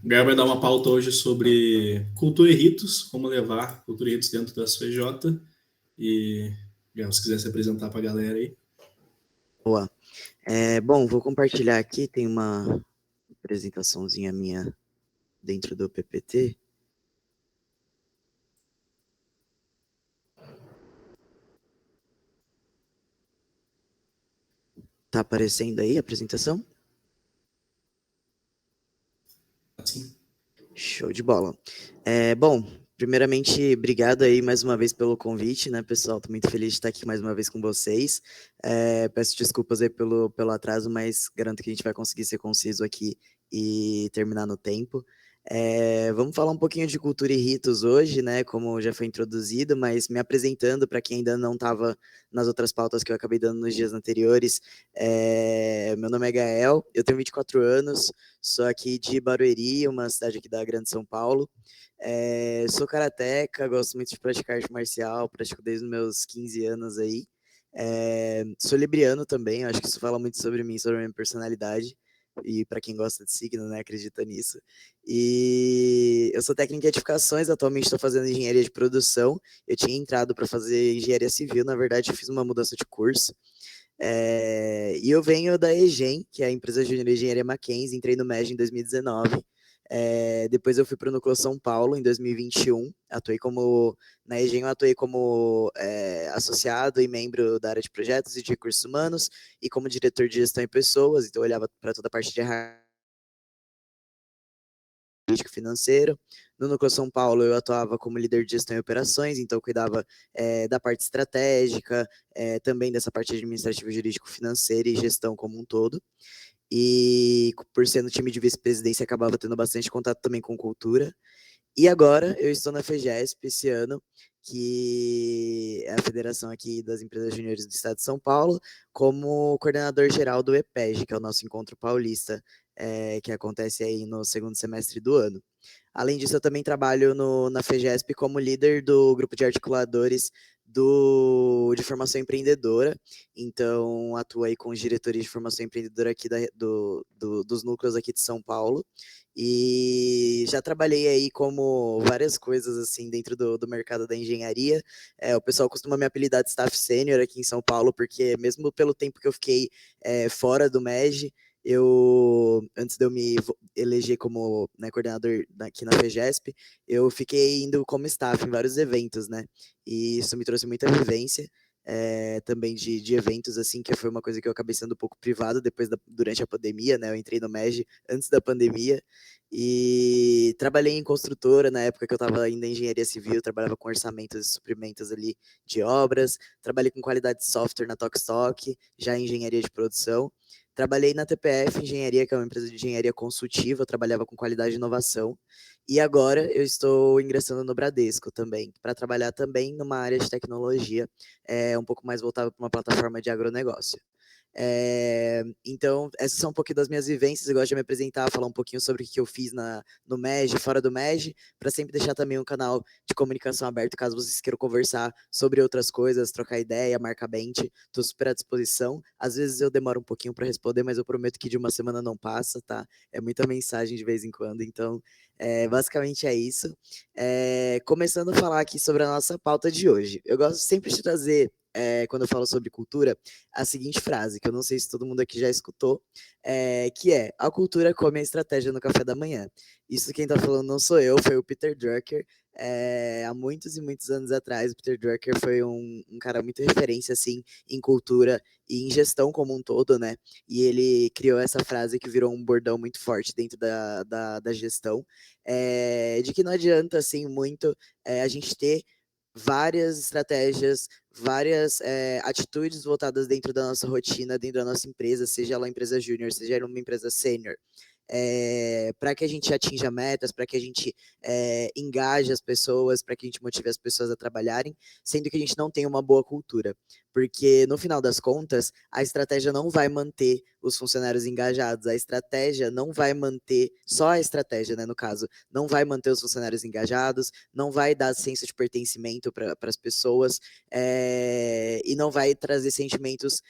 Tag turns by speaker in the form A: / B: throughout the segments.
A: Gael vai dar uma pauta hoje sobre cultura e ritos, como levar cultura e ritos dentro da SUEJ. E, Gael, se quiser se apresentar para a galera aí.
B: Boa. Bom, vou compartilhar aqui, tem uma apresentaçãozinha minha dentro do PPT. Tá aparecendo aí a apresentação?
A: Assim.
B: Show de bola. Bom, primeiramente, obrigado aí mais uma vez pelo convite, né, pessoal? Tô muito feliz de estar aqui mais uma vez com vocês. Peço desculpas aí pelo atraso, mas garanto que a gente vai conseguir ser conciso aqui e terminar no tempo. Vamos falar um pouquinho de cultura e ritos hoje, né, como já foi introduzido, mas me apresentando para quem ainda não estava nas outras pautas que eu acabei dando nos dias anteriores. Meu nome é Gael, eu tenho 24 anos, sou aqui de Barueri, uma cidade aqui da Grande São Paulo. Sou karateca, gosto muito de praticar arte marcial, pratico desde os meus 15 anos aí. Sou libriano também, acho que isso fala muito sobre mim, sobre a minha personalidade. E para quem gosta de signo, né, acredita nisso. E eu sou técnico em edificações, atualmente estou fazendo engenharia de produção. Eu tinha entrado para fazer engenharia civil, na verdade, eu fiz uma mudança de curso. E eu venho da EGEM, que é a empresa de engenharia Mackenzie, entrei no MEG em 2019. Depois eu fui para o Núcleo São Paulo em 2021, na EGEM eu atuei como associado e membro da área de projetos e de recursos humanos e como diretor de gestão e pessoas, então eu olhava para toda a parte de político financeiro. No Núcleo São Paulo, eu atuava como líder de gestão e operações, então eu cuidava da parte estratégica, também dessa parte administrativa, jurídico, financeira e gestão como um todo. E por ser no time de vice-presidência, acabava tendo bastante contato também com cultura. E agora eu estou na FEGESP esse ano, que é a federação aqui das empresas juniores do estado de São Paulo, como coordenador geral do EPEG, que é o nosso encontro paulista, que acontece aí no segundo semestre do ano. Além disso, eu também trabalho na FEGESP como líder do grupo de articuladores de formação empreendedora. Então, atuo aí com os diretores de formação empreendedora aqui dos núcleos aqui de São Paulo. E já trabalhei aí como várias coisas assim dentro do mercado da engenharia. O pessoal costuma me apelidar de staff sênior aqui em São Paulo, porque mesmo pelo tempo que eu fiquei fora do MEG, antes de eu me eleger como, né, coordenador aqui na FEGESP, eu fiquei indo como staff em vários eventos, né? E isso me trouxe muita vivência. Também de eventos, assim, que foi uma coisa que eu acabei sendo um pouco privado durante a pandemia, né? Eu entrei no MEG antes da pandemia e trabalhei em construtora na época que eu estava ainda em engenharia civil, trabalhava com orçamentos e suprimentos ali de obras, trabalhei com qualidade de software na Tokstok, já em engenharia de produção. Trabalhei na TPF Engenharia, que é uma empresa de engenharia consultiva, eu trabalhava com qualidade e inovação. E agora eu estou ingressando no Bradesco também, para trabalhar também numa área de tecnologia, um pouco mais voltada para uma plataforma de agronegócio. Então, essas são um pouquinho das minhas vivências. Eu gosto de me apresentar, falar um pouquinho sobre o que eu fiz no MEG, fora do MEG, para sempre deixar também um canal de comunicação aberto, caso vocês queiram conversar sobre outras coisas, trocar ideia, marcar bench, estou super à disposição. Às vezes eu demoro um pouquinho para responder, mas eu prometo que de uma semana não passa, tá? É muita mensagem de vez em quando, então, basicamente é isso. Começando a falar aqui sobre a nossa pauta de hoje. Eu gosto sempre de trazer, quando eu falo sobre cultura, a seguinte frase, que eu não sei se todo mundo aqui já escutou, que é: a cultura come a estratégia no café da manhã. Isso quem está falando não sou eu, foi o Peter Drucker. Há muitos e muitos anos atrás, o Peter Drucker foi um cara muito referência, assim, em cultura e em gestão como um todo, né? E ele criou essa frase que virou um bordão muito forte dentro da gestão, de que não adianta, assim, muito a gente ter várias estratégias, várias atitudes voltadas dentro da nossa rotina, dentro da nossa empresa, seja ela uma empresa júnior, seja ela uma empresa sênior, para que a gente atinja metas, para que a gente engaje as pessoas, para que a gente motive as pessoas a trabalharem, sendo que a gente não tem uma boa cultura. Porque, no final das contas, a estratégia não vai manter os funcionários engajados, a estratégia não vai manter, só a estratégia, né, no caso, não vai manter os funcionários engajados, não vai dar senso de pertencimento para as pessoas, e não vai trazer sentimentos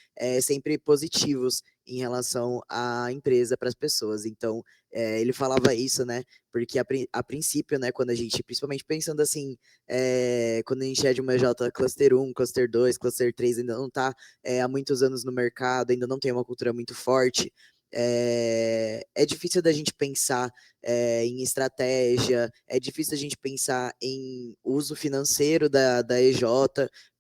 B: sempre positivos em relação à empresa para as pessoas. Então, ele falava isso, né? Porque a princípio, né, quando a gente, principalmente pensando assim, quando a gente é de uma J Cluster 1, Cluster 2, Cluster 3, ainda não está há muitos anos no mercado, ainda não tem uma cultura muito forte, é difícil da gente pensar em estratégia, é difícil a gente pensar em uso financeiro da EJ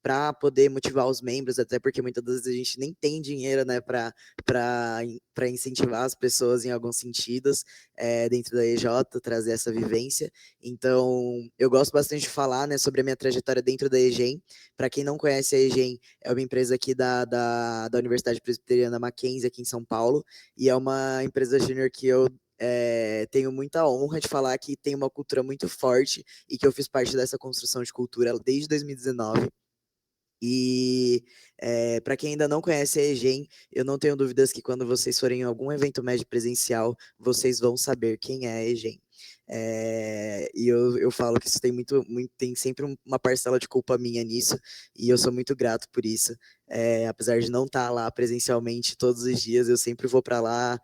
B: para poder motivar os membros, até porque muitas vezes a gente nem tem dinheiro, né, para incentivar as pessoas em alguns sentidos dentro da EJ, trazer essa vivência. Então, eu gosto bastante de falar, né, sobre a minha trajetória dentro da EGEM. Para quem não conhece a EGEM, é uma empresa aqui da Universidade Presbiteriana Mackenzie, aqui em São Paulo, e é uma empresa júnior que eu tenho muita honra de falar que tem uma cultura muito forte e que eu fiz parte dessa construção de cultura desde 2019. E para quem ainda não conhece a EGEM, eu não tenho dúvidas que quando vocês forem em algum evento médio presencial, vocês vão saber quem é a EGEM. E eu falo que isso tem tem sempre uma parcela de culpa minha nisso, e eu sou muito grato por isso. Apesar de não estar lá presencialmente todos os dias, eu sempre vou para lá,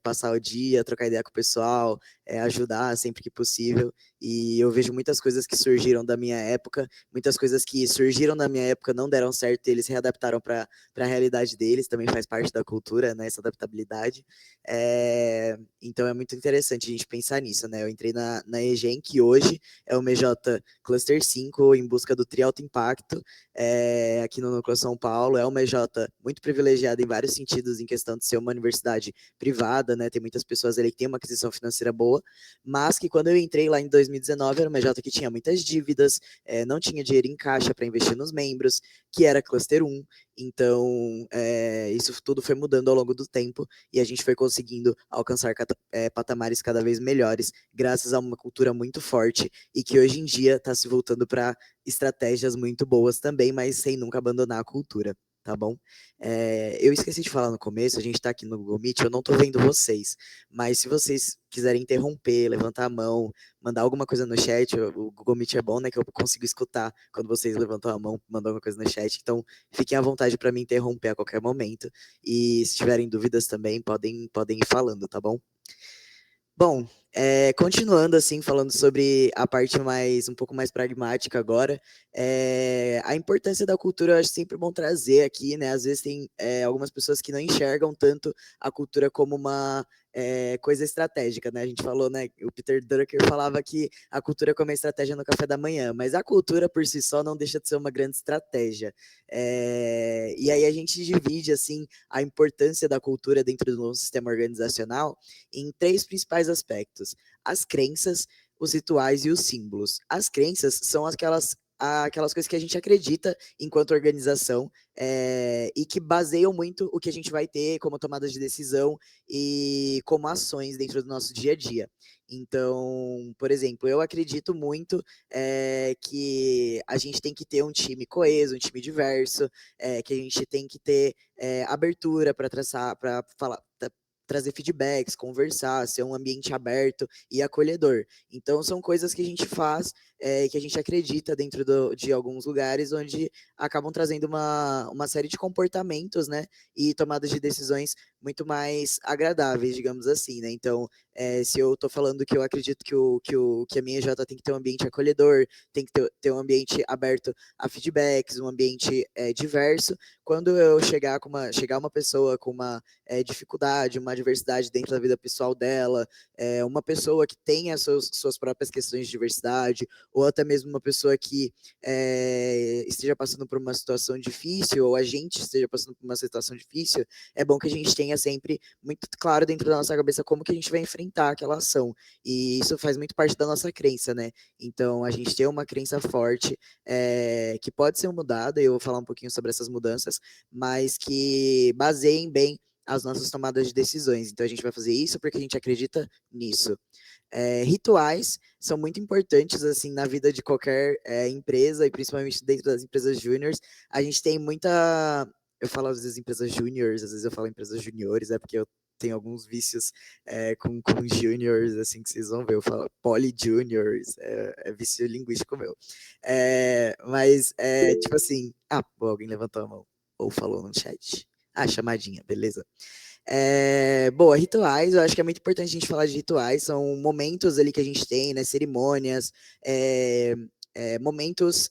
B: passar o dia, trocar ideia com o pessoal, ajudar sempre que possível. E eu vejo muitas coisas que surgiram da minha época, muitas coisas que surgiram na minha época não deram certo, e eles se readaptaram para a realidade deles, também faz parte da cultura, né, essa adaptabilidade. Então é muito interessante a gente pensar nisso, né? Eu entrei na EGEM, que hoje é o MJ Cluster 5, em busca do Tri-Alto Impacto, aqui no Núcleo São Paulo. É uma EJ muito privilegiada em vários sentidos, em questão de ser uma universidade privada, né? Tem muitas pessoas ali que têm uma aquisição financeira boa, mas que quando eu entrei lá em 2019, era uma EJ que tinha muitas dívidas, não tinha dinheiro em caixa para investir nos membros, que era Cluster 1. Então, isso tudo foi mudando ao longo do tempo, e a gente foi conseguindo alcançar patamares cada vez melhores, graças a uma cultura muito forte, e que hoje em dia está se voltando para estratégias muito boas também, mas sem nunca abandonar a cultura, tá bom? Eu esqueci de falar no começo, a gente está aqui no Google Meet, eu não estou vendo vocês, mas se vocês quiserem interromper, levantar a mão, mandar alguma coisa no chat, o Google Meet é bom, né, que eu consigo escutar quando vocês levantam a mão, mandam alguma coisa no chat, então fiquem à vontade para me interromper a qualquer momento, e se tiverem dúvidas também, podem ir falando, tá bom? Bom, continuando assim, falando sobre a parte um pouco mais pragmática agora, a importância da cultura eu acho sempre bom trazer aqui, né? Às vezes tem algumas pessoas que não enxergam tanto a cultura como uma coisa estratégica, né? A gente falou, né? O Peter Drucker falava que a cultura é como a estratégia no café da manhã, mas a cultura por si só não deixa de ser uma grande estratégia. E aí a gente divide assim a importância da cultura dentro do nosso sistema organizacional em três principais aspectos: as crenças, os rituais e os símbolos. As crenças são aquelas coisas que a gente acredita enquanto organização, e que baseiam muito o que a gente vai ter como tomadas de decisão e como ações dentro do nosso dia a dia. Então, por exemplo, eu acredito muito que a gente tem que ter um time coeso, um time diverso, que a gente tem que ter abertura para traçar, para falar, trazer feedbacks, conversar, ser um ambiente aberto e acolhedor. Então, são coisas que a gente faz, que a gente acredita dentro de alguns lugares, onde acabam trazendo uma série de comportamentos, né, e tomadas de decisões muito mais agradáveis, digamos assim, né? Então, se eu estou falando que eu acredito que a minha J tem que ter um ambiente acolhedor, tem que ter um ambiente aberto a feedbacks, um ambiente diverso, quando eu chegar uma pessoa com uma dificuldade, uma diversidade dentro da vida pessoal dela, uma pessoa que tenha suas próprias questões de diversidade, ou até mesmo uma pessoa que esteja passando por uma situação difícil, ou a gente esteja passando por uma situação difícil, é bom que a gente tenha sempre muito claro dentro da nossa cabeça como que a gente vai enfrentar aquela ação. E isso faz muito parte da nossa crença, né? Então, a gente tem uma crença forte que pode ser mudada, e eu vou falar um pouquinho sobre essas mudanças, mas que baseiem bem as nossas tomadas de decisões. Então, a gente vai fazer isso porque a gente acredita nisso. Rituais são muito importantes assim na vida de qualquer empresa, e principalmente dentro das empresas júniores. A gente tem muita... Eu falo às vezes empresas júniores, às vezes eu falo empresas juniores, porque eu tenho alguns vícios com juniors, assim, que vocês vão ver. Eu falo poly juniors, é vício linguístico meu. Mas, tipo assim... Ah, alguém levantou a mão ou falou no chat. Ah, chamadinha, beleza. Boa, rituais, eu acho que é muito importante a gente falar de rituais, são momentos ali que a gente tem, né, cerimônias, momentos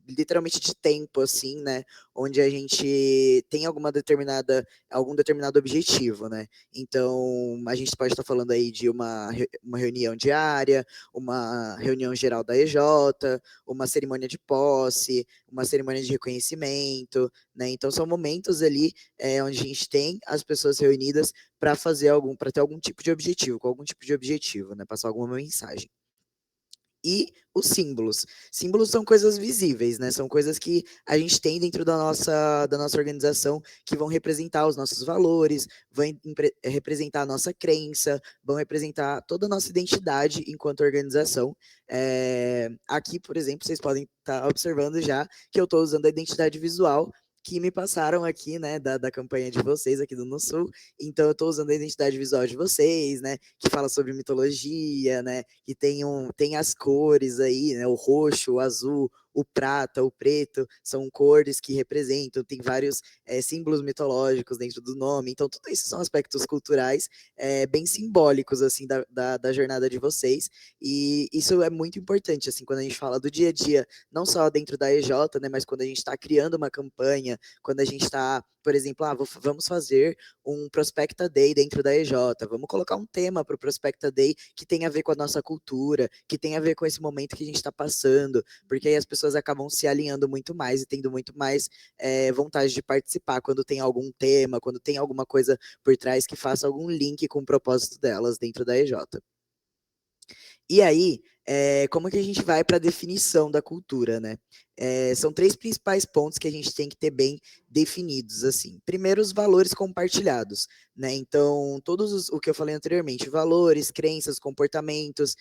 B: literalmente de tempo, assim, né, onde a gente tem algum determinado objetivo, né, então a gente pode estar falando aí de uma reunião diária, uma reunião geral da EJ, uma cerimônia de posse, uma cerimônia de reconhecimento, né, então são momentos ali onde a gente tem as pessoas reunidas para ter algum tipo de objetivo, com algum tipo de objetivo, né? Passar alguma mensagem. E os símbolos. Símbolos são coisas visíveis, né? São coisas que a gente tem dentro da nossa organização que vão representar os nossos valores, representar a nossa crença, vão representar toda a nossa identidade enquanto organização. Aqui, por exemplo, vocês podem estar observando já que eu estou usando a identidade visual que me passaram aqui, né, da campanha de vocês aqui do No Sul. Então, eu estou usando a identidade visual de vocês, né, que fala sobre mitologia, né, que tem as cores aí, né, o roxo, o azul, o prata, o preto, são cores que representam, tem vários símbolos mitológicos dentro do nome. Então, tudo isso são aspectos culturais bem simbólicos, assim, da jornada de vocês. E isso é muito importante, assim, quando a gente fala do dia a dia, não só dentro da EJ, né, mas quando a gente está criando uma campanha, quando a gente está, por exemplo, vamos fazer um Prospecta Day dentro da EJ, vamos colocar um tema para o Prospecta Day que tem a ver com a nossa cultura, que tem a ver com esse momento que a gente está passando, porque aí as pessoas acabam se alinhando muito mais e tendo muito mais vontade de participar quando tem algum tema, quando tem alguma coisa por trás que faça algum link com o propósito delas dentro da EJ. E aí, como que a gente vai para a definição da cultura, né? São 3 principais pontos que a gente tem que ter bem definidos, assim. Primeiro, os valores compartilhados, né? Então, o que eu falei anteriormente, valores, crenças, comportamentos.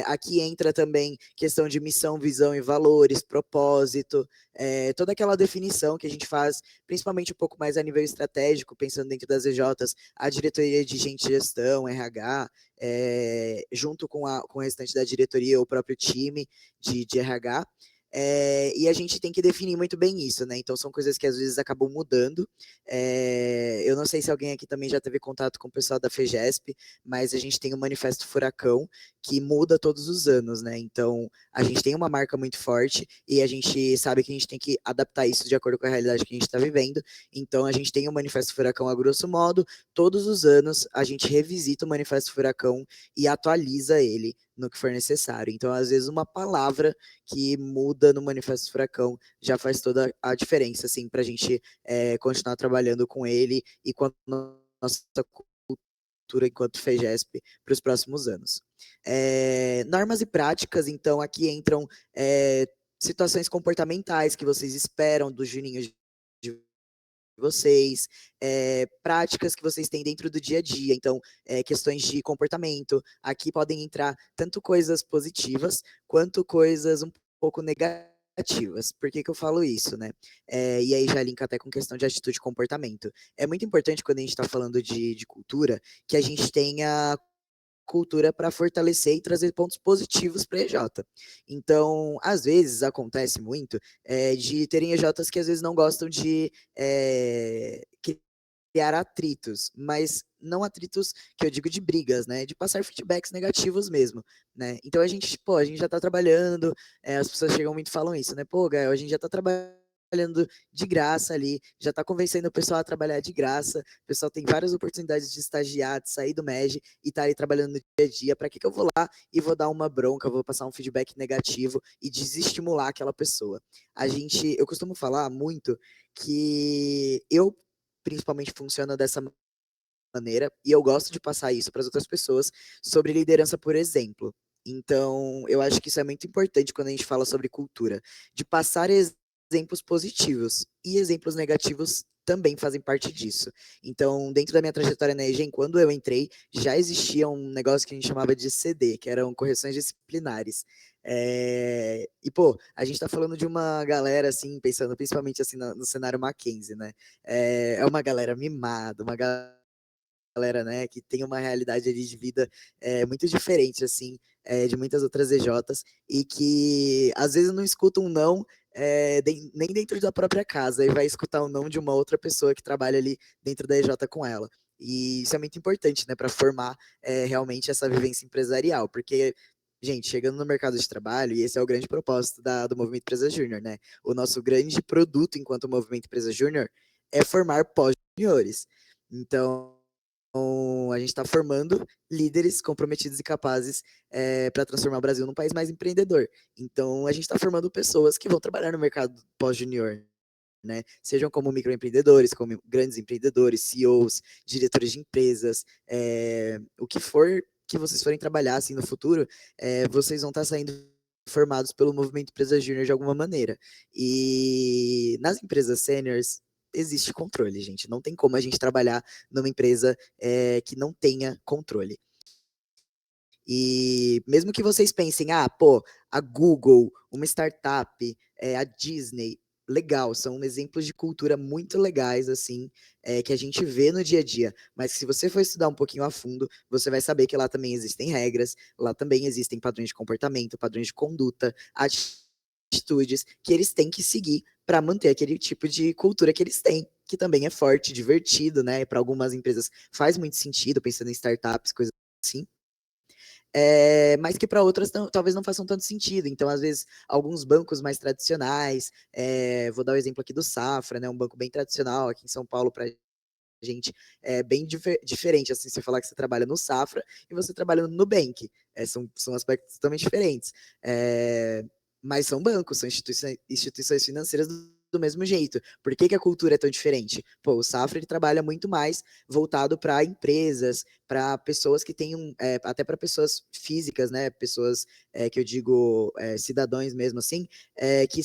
B: Aqui entra também questão de missão, visão e valores, propósito, toda aquela definição que a gente faz, principalmente um pouco mais a nível estratégico, pensando dentro das EJs, a diretoria de gente e gestão, RH, junto com o restante da diretoria, o próprio time de RH. E a gente tem que definir muito bem isso, né? Então são coisas que às vezes acabam mudando. Eu não sei se alguém aqui também já teve contato com o pessoal da FEGESP, mas a gente tem o Manifesto Furacão, que muda todos os anos, né? Então a gente tem uma marca muito forte e a gente sabe que a gente tem que adaptar isso de acordo com a realidade que a gente está vivendo. Então a gente tem o Manifesto Furacão a grosso modo, todos os anos a gente revisita o Manifesto Furacão e atualiza ele no que for necessário. Então, às vezes, uma palavra que muda no Manifesto Furacão já faz toda a diferença, assim, para a gente continuar trabalhando com ele e com a nossa cultura enquanto FEGESP para os próximos anos. Normas e práticas, então, aqui entram situações comportamentais que vocês esperam dos juninhos de vocês, práticas que vocês têm dentro do dia a dia, então, questões de comportamento, aqui podem entrar tanto coisas positivas, quanto coisas um pouco negativas. Por que eu falo isso, né? E aí já linka até com questão de atitude e comportamento. É muito importante quando a gente está falando de cultura, que a gente tenha cultura para fortalecer e trazer pontos positivos para a EJ. Então, às vezes, acontece muito de terem EJs que às vezes não gostam de criar atritos, mas não atritos que eu digo de brigas, né? De passar feedbacks negativos mesmo, né? Então a gente já tá trabalhando, as pessoas chegam muito e falam isso, né? Pô, Gael, a gente já tá trabalhando de graça ali, já está convencendo o pessoal a trabalhar de graça, o pessoal tem várias oportunidades de estagiar, de sair do MEG e tá ali trabalhando no dia a dia, para que eu vou lá e vou dar uma bronca, vou passar um feedback negativo e desestimular aquela pessoa? Eu costumo falar muito que eu principalmente funciona dessa maneira e eu gosto de passar isso para as outras pessoas sobre liderança por exemplo. Então, eu acho que isso é muito importante quando a gente fala sobre cultura, de passar exemplos positivos e exemplos negativos também fazem parte disso. Então, dentro da minha trajetória na EGEM, quando eu entrei, já existia um negócio que a gente chamava de CD, que eram correções disciplinares. E, pô, a gente tá falando de uma galera, assim, pensando principalmente assim no cenário Mackenzie, né? É uma galera mimada, uma galera galera, né, que tem uma realidade ali de vida muito diferente, assim, de muitas outras EJs, e que às vezes não escuta um não nem dentro da própria casa, e vai escutar um não de uma outra pessoa que trabalha ali dentro da EJ com ela. E isso é muito importante, né, para formar realmente essa vivência empresarial, porque, gente, chegando no mercado de trabalho, e esse é o grande propósito do Movimento Empresa Júnior, né? O nosso grande produto enquanto Movimento Empresa Júnior é formar pós-juniores. Então, a gente está formando líderes comprometidos e capazes para transformar o Brasil num país mais empreendedor. Então, a gente está formando pessoas que vão trabalhar no mercado pós-junior, né? Sejam como microempreendedores, como grandes empreendedores, CEOs, diretores de empresas, o que for que vocês forem trabalhar assim no futuro, vocês vão estar saindo formados pelo Movimento Empresa Júnior de alguma maneira. E nas empresas sêniores existe controle, gente. Não tem como a gente trabalhar numa empresa que não tenha controle. E mesmo que vocês pensem, pô, a Google, uma startup, a Disney, legal, são exemplos de cultura muito legais, assim, que a gente vê no dia a dia. Mas se você for estudar um pouquinho a fundo, você vai saber que lá também existem regras, lá também existem padrões de comportamento, padrões de conduta, atitudes que eles têm que seguir para manter aquele tipo de cultura que eles têm, que também é forte, divertido, né? Para algumas empresas faz muito sentido, pensando em startups, coisas assim. Mas que para outras talvez não façam tanto sentido. Então, às vezes, alguns bancos mais tradicionais, vou dar o exemplo aqui do Safra, né, um banco bem tradicional aqui em São Paulo para gente é bem diferente, assim, você falar que você trabalha no Safra e você trabalha no Nubank, são aspectos totalmente diferentes, mas são bancos, são instituições financeiras do mesmo jeito. Por que a cultura é tão diferente? Pô, o Safra ele trabalha muito mais voltado para empresas, para pessoas que têm até para pessoas físicas, né? Pessoas que eu digo cidadãos mesmo assim, que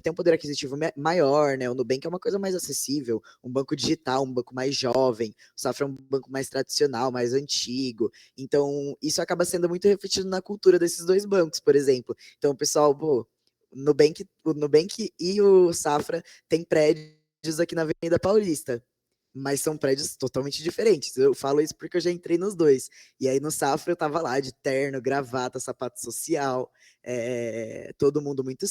B: tem um poder aquisitivo maior, né? O Nubank é uma coisa mais acessível, um banco digital, um banco mais jovem, o Safra é um banco mais tradicional, mais antigo. Então, isso acaba sendo muito refletido na cultura desses dois bancos, por exemplo. Então, o pessoal, pô, o Nubank e o Safra têm prédios aqui na Avenida Paulista, mas são prédios totalmente diferentes. Eu falo isso porque eu já entrei nos dois. E aí no Safra eu tava lá de terno, gravata, sapato social, todo mundo muito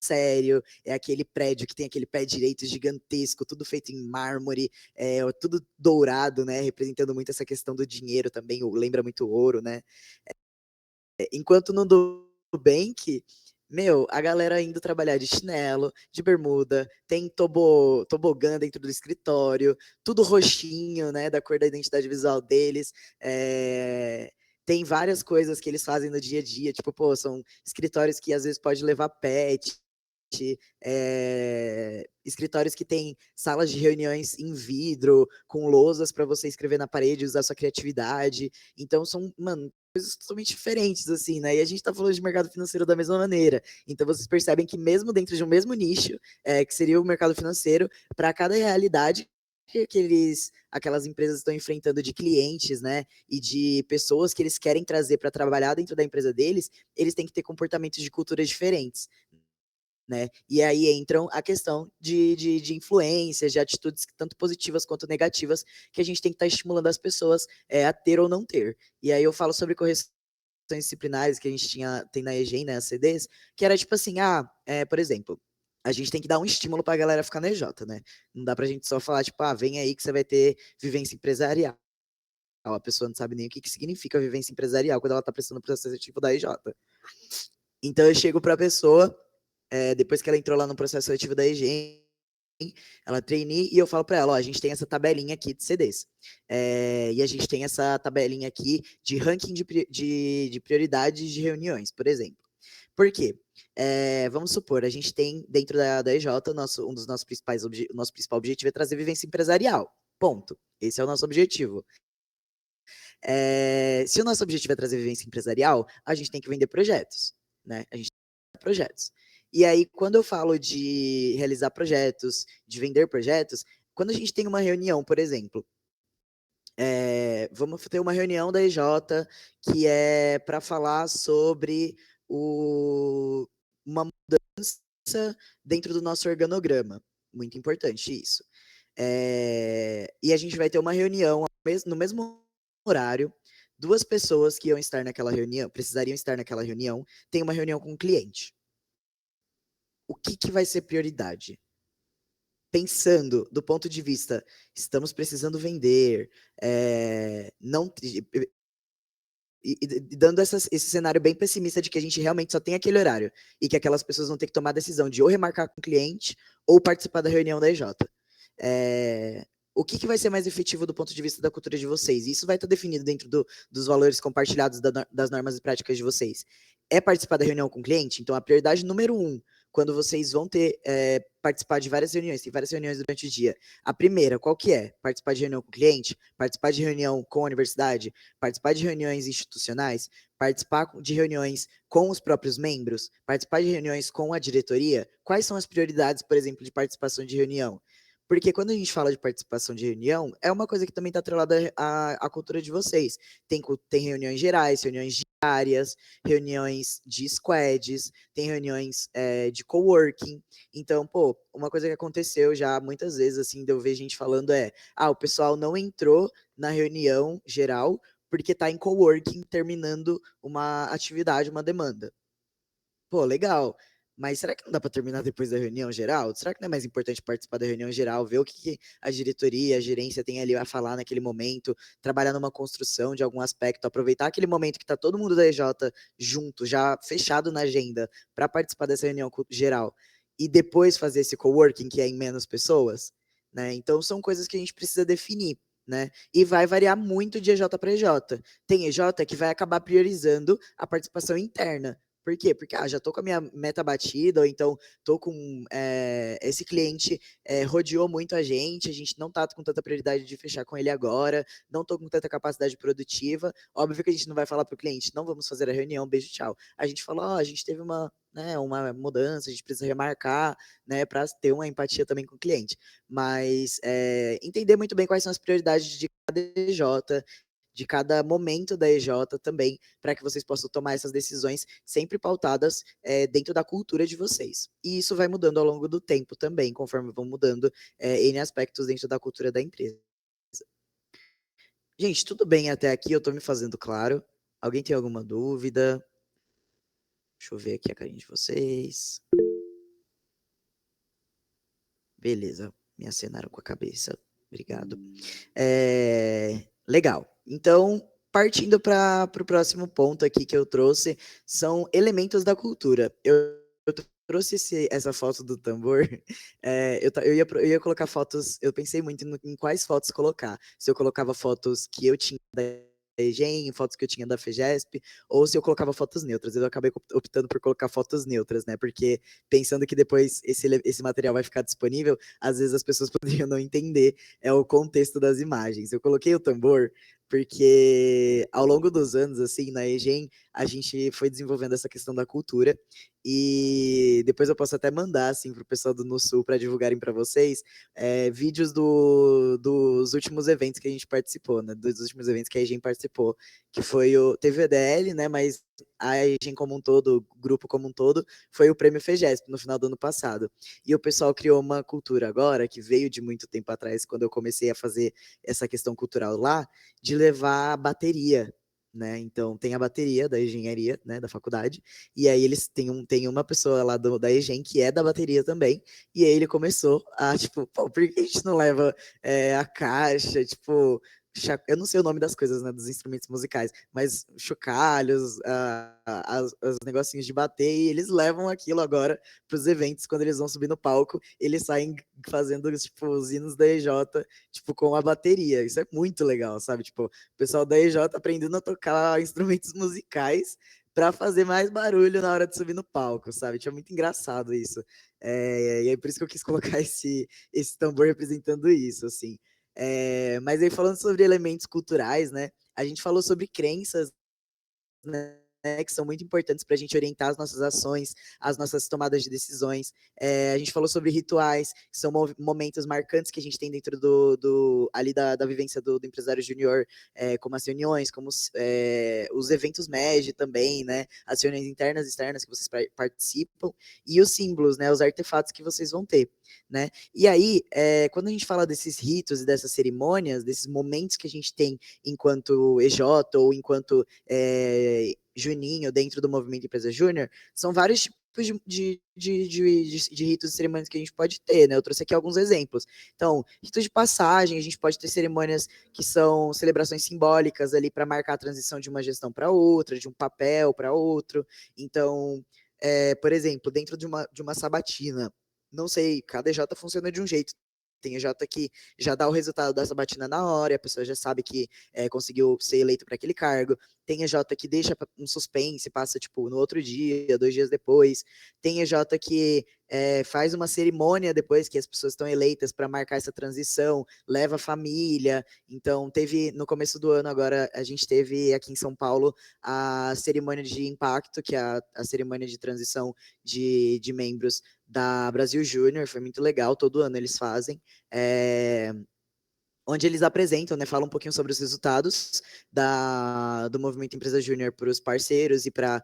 B: sério, é aquele prédio que tem aquele pé direito gigantesco, tudo feito em mármore, tudo dourado, né, representando muito essa questão do dinheiro também, lembra muito ouro, né. Enquanto no Nubank, meu, a galera indo trabalhar de chinelo, de bermuda, tem tobogã dentro do escritório, tudo roxinho, né, da cor da identidade visual deles. Tem várias coisas que eles fazem no dia a dia, tipo, pô, são escritórios que às vezes pode levar pet, escritórios que têm salas de reuniões em vidro, com lousas para você escrever na parede, usar sua criatividade. Então são, mano, coisas totalmente diferentes, assim, né? E a gente tá falando de mercado financeiro da mesma maneira. Então vocês percebem que mesmo dentro de um mesmo nicho, que seria o mercado financeiro, para cada realidade que aquelas empresas estão enfrentando de clientes, né, e de pessoas que eles querem trazer para trabalhar dentro da empresa deles, eles têm que ter comportamentos de culturas diferentes, né? E aí entram a questão de influências, de atitudes tanto positivas quanto negativas, que a gente tem que estar estimulando as pessoas a ter ou não ter. E aí eu falo sobre correções disciplinares que a gente tem na EGEM, né, as CDs, que era tipo assim, por exemplo, a gente tem que dar um estímulo para a galera ficar na EJ, né? Não dá pra gente só falar, tipo, vem aí que você vai ter vivência empresarial. A pessoa não sabe nem o que significa vivência empresarial quando ela tá prestando o processo seletivo da EJ. Então eu chego pra pessoa, depois que ela entrou lá no processo seletivo da EGEM, ela trainee, e eu falo para ela, ó, a gente tem essa tabelinha aqui de CDs, e a gente tem essa tabelinha aqui de ranking de prioridades de reuniões, por exemplo. Por quê? Vamos supor, a gente tem dentro da EJ, um dos nossos nosso principal objetivo é trazer vivência empresarial, ponto. Esse é o nosso objetivo. Se o nosso objetivo é trazer vivência empresarial, a gente tem que vender projetos, né? A gente tem que vender projetos. E aí, quando eu falo de realizar projetos, de vender projetos, quando a gente tem uma reunião, por exemplo, vamos ter uma reunião da EJ que é para falar sobre uma mudança dentro do nosso organograma. Muito importante isso. E a gente vai ter uma reunião no mesmo horário. 2 pessoas que iam estar naquela reunião, precisariam estar naquela reunião, tem uma reunião com o cliente. O que vai ser prioridade? Pensando do ponto de vista, estamos precisando vender, não e dando esse cenário bem pessimista de que a gente realmente só tem aquele horário e que aquelas pessoas vão ter que tomar a decisão de ou remarcar com o cliente ou participar da reunião da EJ. O que vai ser mais efetivo do ponto de vista da cultura de vocês? Isso vai estar definido dentro dos valores compartilhados das normas e práticas de vocês. É participar da reunião com o cliente? Então, a prioridade número 1, quando vocês vão participar de várias reuniões, tem várias reuniões durante o dia. A primeira, qual que é? Participar de reunião com o cliente? Participar de reunião com a universidade? Participar de reuniões institucionais? Participar de reuniões com os próprios membros? Participar de reuniões com a diretoria? Quais são as prioridades, por exemplo, de participação de reunião? Porque quando a gente fala de participação de reunião, é uma coisa que também está atrelada à cultura de vocês. Tem reuniões gerais, reuniões diárias, reuniões de squads, tem reuniões de coworking. Então, pô, uma coisa que aconteceu já muitas vezes, assim, de eu ver gente falando o pessoal não entrou na reunião geral porque está em coworking terminando uma atividade, uma demanda. Pô, legal. Mas será que não dá para terminar depois da reunião geral? Será que não é mais importante participar da reunião geral, ver o que a diretoria, a gerência tem ali a falar naquele momento, trabalhar numa construção de algum aspecto, aproveitar aquele momento que está todo mundo da EJ junto, já fechado na agenda, para participar dessa reunião geral, e depois fazer esse coworking que é em menos pessoas, né? Então são coisas que a gente precisa definir, né? E vai variar muito de EJ para EJ. Tem EJ que vai acabar priorizando a participação interna. Por quê? Porque já estou com a minha meta batida, ou então estou com esse cliente rodeou muito a gente não está com tanta prioridade de fechar com ele agora, não estou com tanta capacidade produtiva. Óbvio que a gente não vai falar para o cliente, não vamos fazer a reunião, beijo, tchau. A gente fala, a gente teve uma mudança, a gente precisa remarcar, né, para ter uma empatia também com o cliente. Mas entender muito bem quais são as prioridades de cada EJ, de cada momento da EJ também, para que vocês possam tomar essas decisões sempre pautadas dentro da cultura de vocês. E isso vai mudando ao longo do tempo também, conforme vão mudando N aspectos dentro da cultura da empresa. Gente, tudo bem até aqui? Eu estou me fazendo claro. Alguém tem alguma dúvida? Deixa eu ver aqui a carinha de vocês. Beleza, me acenaram com a cabeça. Obrigado. Legal. Então, partindo para o próximo ponto aqui que eu trouxe, são elementos da cultura. Eu trouxe essa foto do tambor, eu ia colocar fotos, eu pensei muito em quais fotos colocar. Se eu colocava fotos que eu tinha da EGEM, fotos que eu tinha da FEGESP, ou se eu colocava fotos neutras. Eu acabei optando por colocar fotos neutras, né? Porque pensando que depois esse material vai ficar disponível, às vezes as pessoas poderiam não entender o contexto das imagens. Eu coloquei o tambor porque ao longo dos anos, assim, na EGEM, a gente foi desenvolvendo essa questão da cultura e depois eu posso até mandar, assim, para o pessoal do NuSul para divulgarem para vocês vídeos dos últimos eventos que a gente participou, né? Dos últimos eventos que a EGEM participou, que foi teve o EDL, né? Mas a EGEM como um todo, o grupo como um todo, foi o Prêmio FEGESP no final do ano passado. E o pessoal criou uma cultura agora, que veio de muito tempo atrás, quando eu comecei a fazer essa questão cultural lá, de levar a bateria, né? Então tem a bateria da engenharia, né, da faculdade, e aí eles têm uma pessoa lá da EGEM que é da bateria também, e aí ele começou a, tipo, pô, por que a gente não leva a caixa, tipo, eu não sei o nome das coisas, né, dos instrumentos musicais, mas chocalhos, os negocinhos de bater, e eles levam aquilo agora para os eventos, quando eles vão subir no palco, eles saem fazendo, tipo, os hinos da EJ, tipo, com a bateria. Isso é muito legal, sabe? Tipo, o pessoal da EJ aprendendo a tocar instrumentos musicais para fazer mais barulho na hora de subir no palco, sabe? Tipo, é muito engraçado isso. E é por isso que eu quis colocar esse tambor representando isso, assim. Mas aí falando sobre elementos culturais, né? A gente falou sobre crenças, né? que são muito importantes para a gente orientar as nossas ações, as nossas tomadas de decisões. A gente falou sobre rituais, que são momentos marcantes que a gente tem dentro ali da vivência do empresário júnior, como as reuniões, como os eventos MEG também, né? As reuniões internas e externas que vocês participam, e os símbolos, né? Os artefatos que vocês vão ter, né? E aí, quando a gente fala desses ritos e dessas cerimônias, desses momentos que a gente tem enquanto EJ ou enquanto Juninho dentro do movimento Empresa Júnior, são vários tipos de ritos e cerimônias que a gente pode ter, né? Eu trouxe aqui alguns exemplos. Então, ritos de passagem, a gente pode ter cerimônias que são celebrações simbólicas ali para marcar a transição de uma gestão para outra, de um papel para outro. Então, por exemplo, dentro de uma sabatina, não sei, cada EJ funciona de um jeito. Tem EJ que já dá o resultado da sabatina na hora, e a pessoa já sabe que conseguiu ser eleito para aquele cargo. Tem EJ que deixa um suspense, passa tipo no outro dia, 2 dias depois. Tem EJ que faz uma cerimônia depois que as pessoas estão eleitas para marcar essa transição, leva a família. Então, teve no começo do ano agora, a gente teve aqui em São Paulo a cerimônia de impacto, que é a cerimônia de transição de membros da Brasil Júnior, foi muito legal, todo ano eles fazem, onde eles apresentam, né, falam um pouquinho sobre os resultados do Movimento Empresa Júnior para os parceiros e para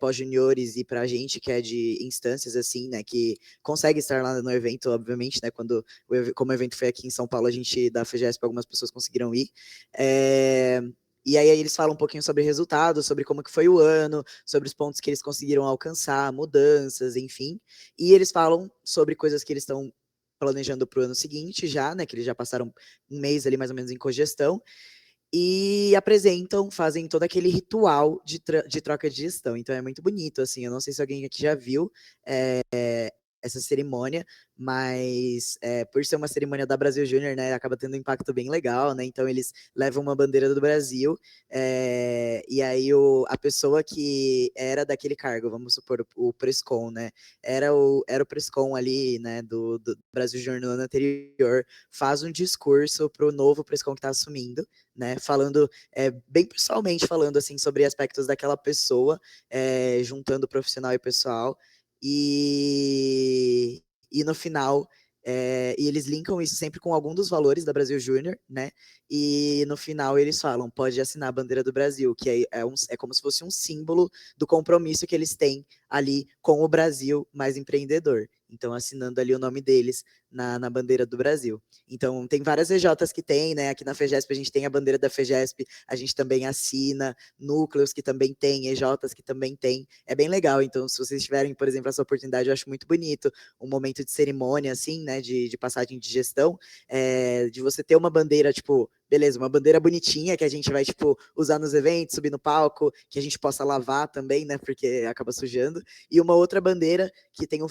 B: pós-juniores e para a gente que é de instâncias, assim, né, que consegue estar lá no evento, obviamente, né, como o evento foi aqui em São Paulo, a gente da FGESP, algumas pessoas conseguiram ir, e aí eles falam um pouquinho sobre resultados, sobre como que foi o ano, sobre os pontos que eles conseguiram alcançar, mudanças, enfim. E eles falam sobre coisas que eles estão planejando para o ano seguinte já, né? Que eles já passaram um mês ali mais ou menos em cogestão. E apresentam, fazem todo aquele ritual de troca de gestão. Então é muito bonito, assim. Eu não sei se alguém aqui já viu essa cerimônia, mas por ser uma cerimônia da Brasil Júnior, né, acaba tendo um impacto bem legal, né, então eles levam uma bandeira do Brasil, e aí a pessoa que era daquele cargo, vamos supor, o Prescom, né, era o Prescom ali, né, do Brasil Júnior no ano anterior, faz um discurso para o novo Prescom que está assumindo, né, falando, bem pessoalmente falando, assim, sobre aspectos daquela pessoa, juntando profissional e pessoal, e no final, e eles linkam isso sempre com algum dos valores da Brasil Júnior, né? E no final eles falam, pode assinar a bandeira do Brasil, que é como se fosse um símbolo do compromisso que eles têm ali com o Brasil mais empreendedor. Então, assinando ali o nome deles na bandeira do Brasil. Então, tem várias EJs que tem, né? Aqui na FGESP a gente tem a bandeira da FGESP, a gente também assina, núcleos que também tem, EJs que também tem. É bem legal. Então, se vocês tiverem, por exemplo, essa oportunidade, eu acho muito bonito um momento de cerimônia, assim, né? De passagem de gestão, de você ter uma bandeira, tipo, beleza, uma bandeira bonitinha que a gente vai, tipo, usar nos eventos, subir no palco, que a gente possa lavar também, né? Porque acaba sujando. E uma outra bandeira que tem um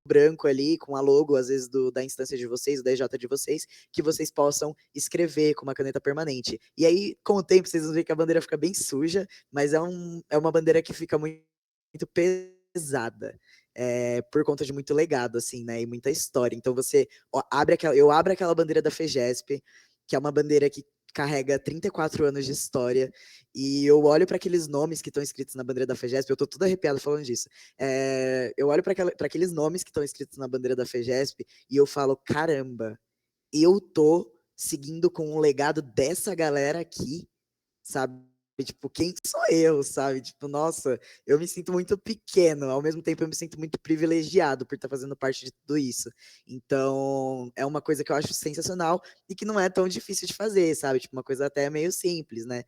B: branco ali, com a logo, às vezes, da instância de vocês, da EJ de vocês, que vocês possam escrever com uma caneta permanente. E aí, com o tempo, vocês vão ver que a bandeira fica bem suja, mas é uma bandeira que fica muito, muito pesada. Por conta de muito legado, assim, né, e muita história. Então eu abro aquela bandeira da FGESP, que é uma bandeira que carrega 34 anos de história, e eu olho para aqueles nomes que estão escritos na bandeira da FGESP, eu tô tudo arrepiado falando disso. Eu olho para aqueles nomes que estão escritos na bandeira da FGESP e eu falo, caramba, eu tô seguindo com o legado dessa galera aqui, sabe? Tipo, quem sou eu, sabe? Tipo, nossa, eu me sinto muito pequeno, ao mesmo tempo eu me sinto muito privilegiado por estar fazendo parte de tudo isso. Então, é uma coisa que eu acho sensacional e que não é tão difícil de fazer, sabe? Tipo, uma coisa até meio simples, né?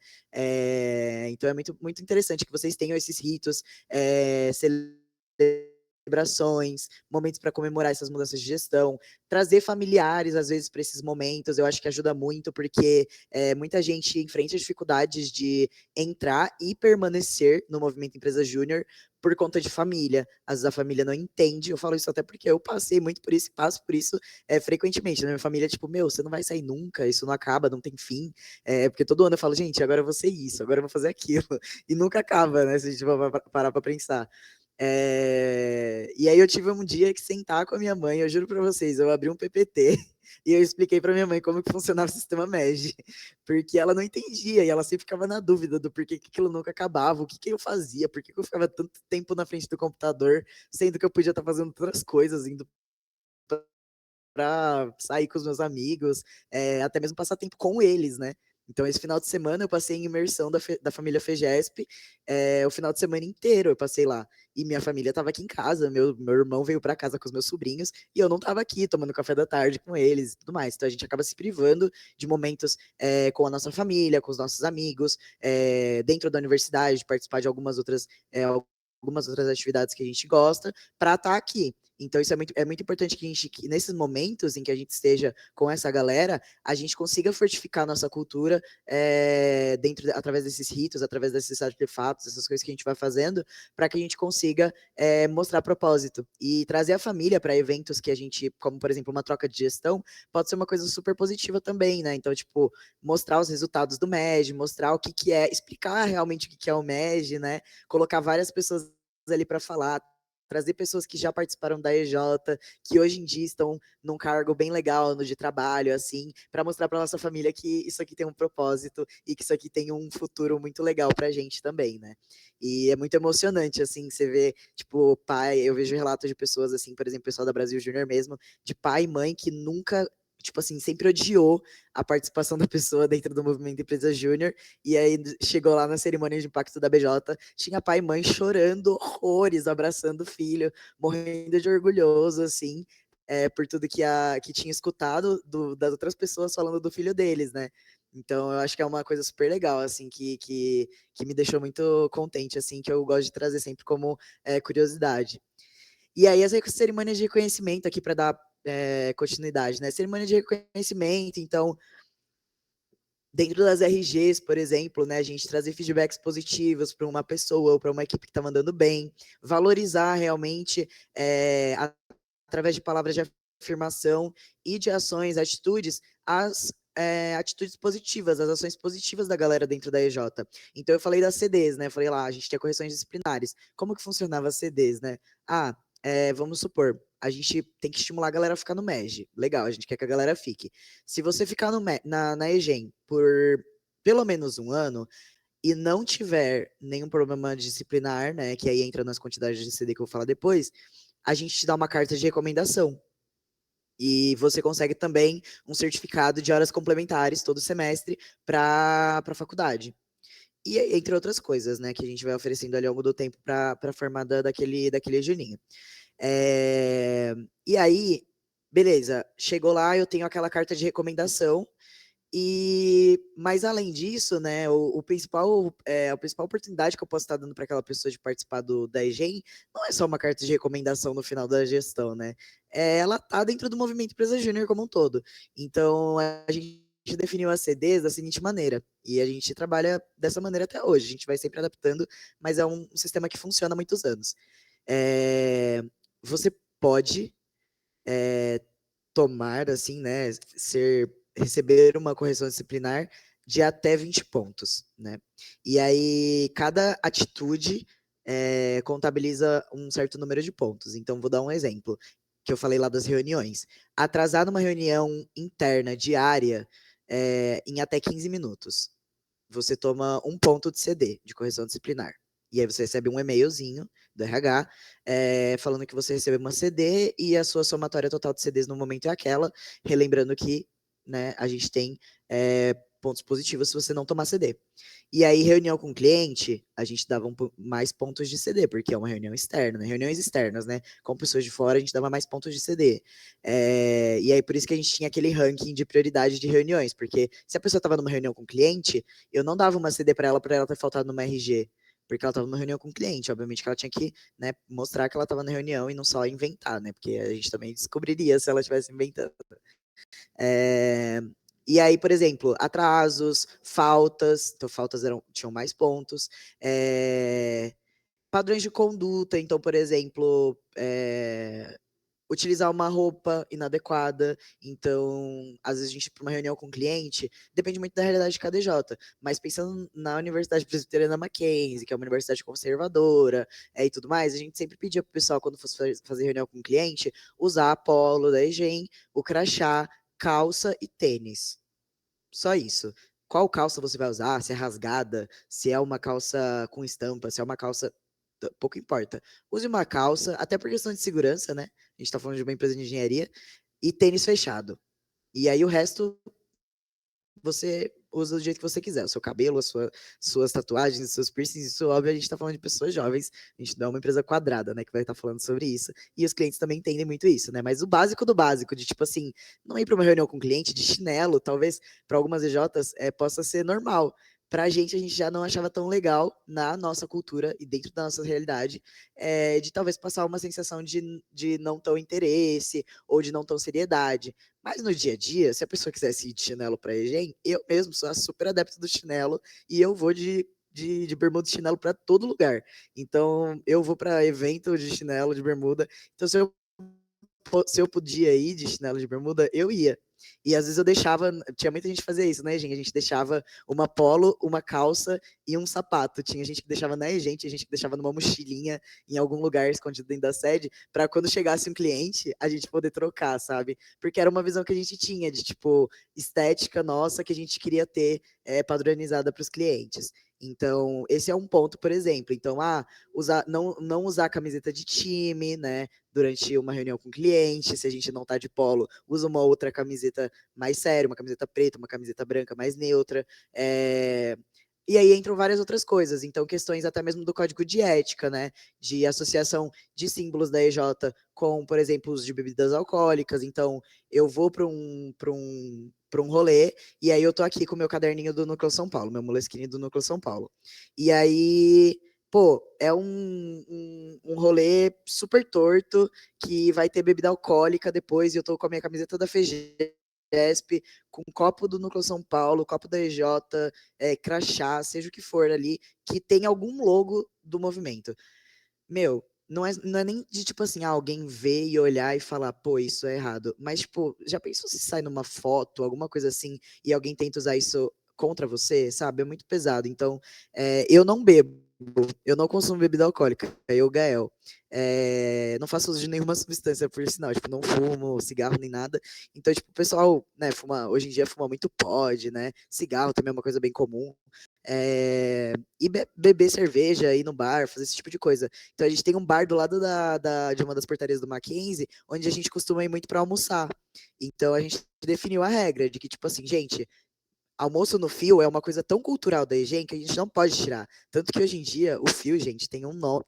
B: Então é muito, muito interessante que vocês tenham esses ritos, celebrações, momentos para comemorar essas mudanças de gestão, trazer familiares, às vezes, para esses momentos, eu acho que ajuda muito, porque muita gente enfrenta dificuldades de entrar e permanecer no movimento Empresa Júnior por conta de família. Às vezes a família não entende, eu falo isso até porque eu passei muito por isso e passo por isso frequentemente. Na minha família, tipo, meu, você não vai sair nunca, isso não acaba, não tem fim. Porque todo ano eu falo, gente, agora eu vou ser isso, agora eu vou fazer aquilo. E nunca acaba, né, se a gente for parar para pensar. E aí eu tive um dia que sentar com a minha mãe, eu juro para vocês, eu abri um PPT e eu expliquei para minha mãe como que funcionava o sistema MEG, porque ela não entendia e ela sempre ficava na dúvida do porquê que aquilo nunca acabava, o que que eu fazia, por que que eu ficava tanto tempo na frente do computador, sendo que eu podia estar fazendo outras coisas, indo para sair com os meus amigos, até mesmo passar tempo com eles, né? Então, esse final de semana eu passei em imersão da família FEGESP, o final de semana inteiro eu passei lá. E minha família estava aqui em casa, meu irmão veio para casa com os meus sobrinhos, e eu não estava aqui tomando café da tarde com eles e tudo mais. Então, a gente acaba se privando de momentos com a nossa família, com os nossos amigos, dentro da universidade, de participar de algumas outras atividades que a gente gosta, para estar aqui. Então, isso é muito importante que nesses momentos em que a gente esteja com essa galera, a gente consiga fortificar a nossa cultura através desses ritos, através desses artefatos, essas coisas que a gente vai fazendo, para que a gente consiga mostrar propósito. E trazer a família para eventos que a gente, como por exemplo, uma troca de gestão, pode ser uma coisa super positiva também, né? Então, tipo, mostrar os resultados do MEG, mostrar o que, que é, explicar realmente o que, que é o MEG, né? Colocar várias pessoas ali para falar, trazer pessoas que já participaram da EJ, que hoje em dia estão num cargo bem legal no de trabalho, assim, para mostrar para nossa família que isso aqui tem um propósito e que isso aqui tem um futuro muito legal para a gente também, né? E é muito emocionante, assim, você vê, tipo, pai, eu vejo relatos de pessoas, assim, por exemplo, pessoal da Brasil Júnior mesmo, de pai e mãe que nunca tipo assim, sempre odiou a participação da pessoa dentro do movimento Empresa Júnior, e aí chegou lá na cerimônia de impacto da BJ, tinha pai e mãe chorando horrores, abraçando o filho, morrendo de orgulhoso, assim, por tudo que tinha escutado das outras pessoas falando do filho deles, né? Então, eu acho que é uma coisa super legal, assim, que me deixou muito contente, assim, que eu gosto de trazer sempre como curiosidade. E aí, as cerimônias de reconhecimento aqui para dar continuidade, né? Cerimônia de reconhecimento, então, dentro das RGs, por exemplo, né, a gente trazer feedbacks positivos para uma pessoa ou para uma equipe que está mandando bem, valorizar realmente através de palavras de afirmação e de ações, atitudes, as atitudes positivas, as ações positivas da galera dentro da EJ. Então eu falei das CDs, né? Falei lá, a gente tinha correções disciplinares. Como que funcionava as CDs, né? Vamos supor, a gente tem que estimular a galera a ficar no MEG. Legal, a gente quer que a galera fique. Se você ficar na EGEM por pelo menos um ano, e não tiver nenhum problema disciplinar, né, que aí entra nas quantidades de CD que eu vou falar depois, a gente te dá uma carta de recomendação. E você consegue também um certificado de horas complementares todo semestre para a faculdade. E entre outras coisas, né, que a gente vai oferecendo ali ao longo do tempo para a formada daquele Juninho. E aí, beleza, chegou lá, eu tenho aquela carta de recomendação, mas além disso, né, a principal oportunidade que eu posso estar dando para aquela pessoa de participar da EGEM não é só uma carta de recomendação no final da gestão, né? Ela tá dentro do movimento Empresa Júnior como um todo. Então, a gente definiu as CDs da seguinte maneira, e a gente trabalha dessa maneira até hoje. A gente vai sempre adaptando, mas é um sistema que funciona há muitos anos. Você pode tomar, assim, né, receber uma correção disciplinar de até 20 pontos, né? E aí, cada atitude contabiliza um certo número de pontos. Então, vou dar um exemplo, que eu falei lá das reuniões. Atrasar numa reunião interna diária em até 15 minutos. Você toma um ponto de CD, de correção disciplinar. E aí você recebe um e-mailzinho do RH falando que você recebeu uma CD e a sua somatória total de CDs no momento é aquela, relembrando que, né, a gente tem pontos positivos se você não tomar CD. E aí, reunião com o cliente, a gente dava mais pontos de CD, porque é uma reunião externa, né? Reuniões externas, né? Com pessoas de fora, a gente dava mais pontos de CD. E aí, por isso que a gente tinha aquele ranking de prioridade de reuniões, porque se a pessoa estava numa reunião com o cliente, eu não dava uma CD para ela ter faltado numa RG, porque ela estava numa reunião com o cliente. Obviamente que ela tinha que, né, mostrar que ela estava na reunião e não só inventar, né? Porque a gente também descobriria se ela estivesse inventando. E aí, por exemplo, atrasos, faltas, então faltas tinham mais pontos, padrões de conduta, então, por exemplo, utilizar uma roupa inadequada. Então, às vezes a gente, para uma reunião com o cliente, depende muito da realidade de cada EJ, mas pensando na Universidade Presbiteriana Mackenzie, que é uma universidade conservadora, e tudo mais, a gente sempre pedia pro pessoal, quando fosse fazer reunião com o cliente, usar a polo da EGEM, o crachá, calça e tênis. Só isso. Qual calça você vai usar? Se é rasgada, se é uma calça com estampa, se é uma calça. Pouco importa. Use uma calça, até por questão de segurança, né? A gente tá falando de uma empresa de engenharia, e tênis fechado. E aí o resto você usa do jeito que você quiser. O seu cabelo, suas tatuagens, os seus piercings, isso óbvio, a gente tá falando de pessoas jovens, a gente não é uma empresa quadrada, né, que vai estar falando sobre isso. E os clientes também entendem muito isso, né? Mas o básico do básico, de tipo assim, não ir para uma reunião com o cliente de chinelo, talvez para algumas EJs possa ser normal. Pra gente, a gente já não achava tão legal na nossa cultura e dentro da nossa realidade, de talvez passar uma sensação de não tão interesse ou de não tão seriedade. Mas no dia a dia, se a pessoa quisesse ir de chinelo para EGEM, eu mesmo sou super adepto do chinelo e eu vou de bermuda e chinelo para todo lugar. Então, eu vou para evento de chinelo, de bermuda. Então, se eu podia ir de chinelo de bermuda, eu ia. E às vezes eu deixava, tinha muita gente que fazia isso, né, gente? A gente deixava uma polo, uma calça e um sapato. Tinha gente que deixava na gente, a gente que deixava numa mochilinha em algum lugar escondido dentro da sede, para quando chegasse um cliente, a gente poder trocar, sabe? Porque era uma visão que a gente tinha de tipo estética nossa que a gente queria ter padronizada para os clientes. Então, esse é um ponto, por exemplo. Então, não usar camiseta de time, né? Durante uma reunião com o cliente, se a gente não tá de polo, usa uma outra camiseta mais séria, uma camiseta preta, uma camiseta branca mais neutra. E aí entram várias outras coisas, então questões até mesmo do código de ética, né, de associação de símbolos da EJ com, por exemplo, os de bebidas alcoólicas. Então, eu vou para um rolê, e aí eu tô aqui com o meu caderninho do Núcleo São Paulo, meu Moleskine do Núcleo São Paulo. E aí, pô, é um rolê super torto, que vai ter bebida alcoólica depois, e eu tô com a minha camiseta da FEGESP, com um copo do Núcleo São Paulo, copo da EJ, crachá, seja o que for ali, que tem algum logo do movimento. Meu, não é nem de tipo assim, alguém ver e olhar e falar, pô, isso é errado. Mas, tipo, já pensou se sai numa foto, alguma coisa assim, e alguém tenta usar isso contra você, sabe? É muito pesado. Então, eu não bebo, eu não consumo bebida alcoólica, eu, Gael. Não faço uso de nenhuma substância, por sinal, tipo, não fumo cigarro nem nada. Então, tipo, o pessoal, né, hoje em dia fuma muito pod, né? Cigarro também é uma coisa bem comum. E beber cerveja, ir no bar, fazer esse tipo de coisa. Então a gente tem um bar do lado de uma das portarias do Mackenzie, onde a gente costuma ir muito para almoçar. Então a gente definiu a regra de que, tipo assim, gente, almoço no fio é uma coisa tão cultural da EGEM que a gente não pode tirar. Tanto que hoje em dia, o fio, gente, tem um nome,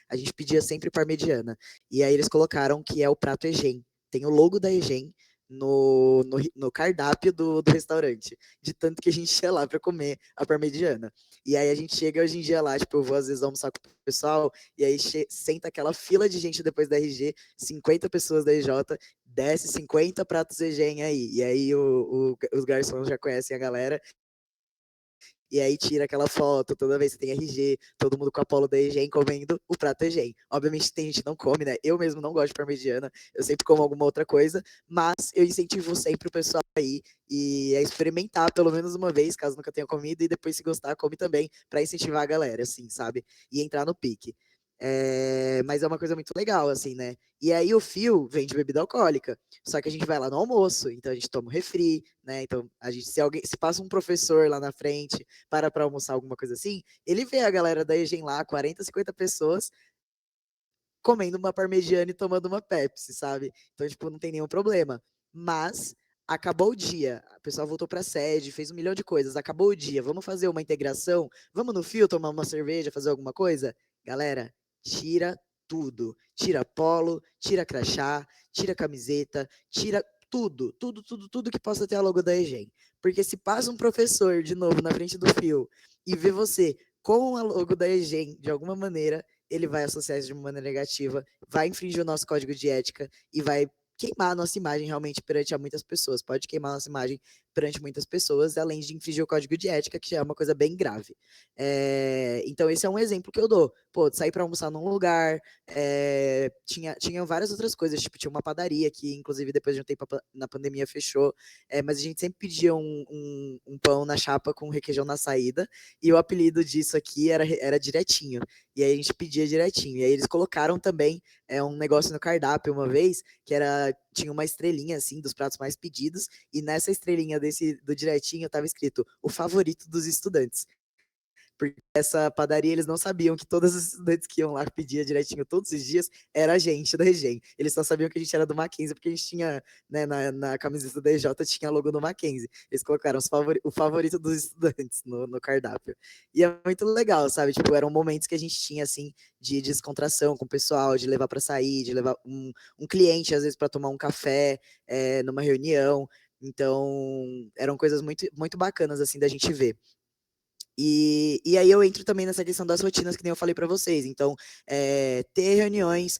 B: a gente pedia sempre parmegiana. E aí eles colocaram que é o prato EGEM. Tem o logo da EGEM no cardápio do restaurante. De tanto que a gente ia lá para comer a parmegiana. E aí a gente chega hoje em dia lá, tipo, eu vou às vezes almoçar com o pessoal, e aí senta aquela fila de gente depois da RG, 50 pessoas da EJ, desce 50 pratos EGEM aí. E aí os garçons já conhecem a galera. E aí tira aquela foto, toda vez que tem RG, todo mundo com a polo da EGEM comendo o prato EGEM. Obviamente tem gente que não come, né? Eu mesmo não gosto de parmegiana, eu sempre como alguma outra coisa, mas eu incentivo sempre o pessoal aí e a experimentar pelo menos uma vez, caso nunca tenha comido, e depois se gostar, come também, para incentivar a galera, assim, sabe? E entrar no pique. Mas é uma coisa muito legal, assim, né? E aí o fio vem de bebida alcoólica. Só que a gente vai lá no almoço, então a gente toma um refri, né? Então, se passa um professor lá na frente, para almoçar alguma coisa assim, ele vê a galera da EGEM lá, 40, 50 pessoas, comendo uma parmegiana e tomando uma Pepsi, sabe? Então, tipo, não tem nenhum problema. Mas acabou o dia, a pessoa voltou para a sede, fez um milhão de coisas, acabou o dia, vamos fazer uma integração, vamos no fio tomar uma cerveja, fazer alguma coisa? Galera, tira tudo. Tira polo, tira crachá, tira camiseta, tira tudo, tudo, tudo, tudo que possa ter a logo da EGEM. Porque se passa um professor de novo na frente do fio e vê você com a logo da EGEM de alguma maneira, ele vai associar isso de uma maneira negativa, vai infringir o nosso código de ética e vai queimar a nossa imagem realmente perante a muitas pessoas. Pode queimar a nossa imagem perante muitas pessoas, além de infringir o código de ética, que já é uma coisa bem grave. Então, esse é um exemplo que eu dou. Pô, sair para almoçar num lugar, tinha várias outras coisas, tipo, tinha uma padaria que, inclusive, depois de um tempo na pandemia fechou, mas a gente sempre pedia um pão na chapa com requeijão na saída, e o apelido disso aqui era direitinho. E aí a gente pedia direitinho. E aí eles colocaram também um negócio no cardápio uma vez, que tinha uma estrelinha, assim, dos pratos mais pedidos, e nessa estrelinha do direitinho estava escrito o favorito dos estudantes. Porque essa padaria, eles não sabiam que todos os estudantes que iam lá pedir direitinho todos os dias era a gente da Regen. Eles só sabiam que a gente era do Mackenzie, porque a gente tinha, né, na camiseta da EJ tinha logo do Mackenzie. Eles colocaram o favorito dos estudantes no cardápio. E é muito legal, sabe? Tipo, eram momentos que a gente tinha, assim, de descontração com o pessoal, de levar para sair, de levar um cliente, às vezes, para tomar um café numa reunião. Então, eram coisas muito, muito bacanas, assim, da gente ver. E aí eu entro também nessa questão das rotinas que nem eu falei para vocês. Então, ter reuniões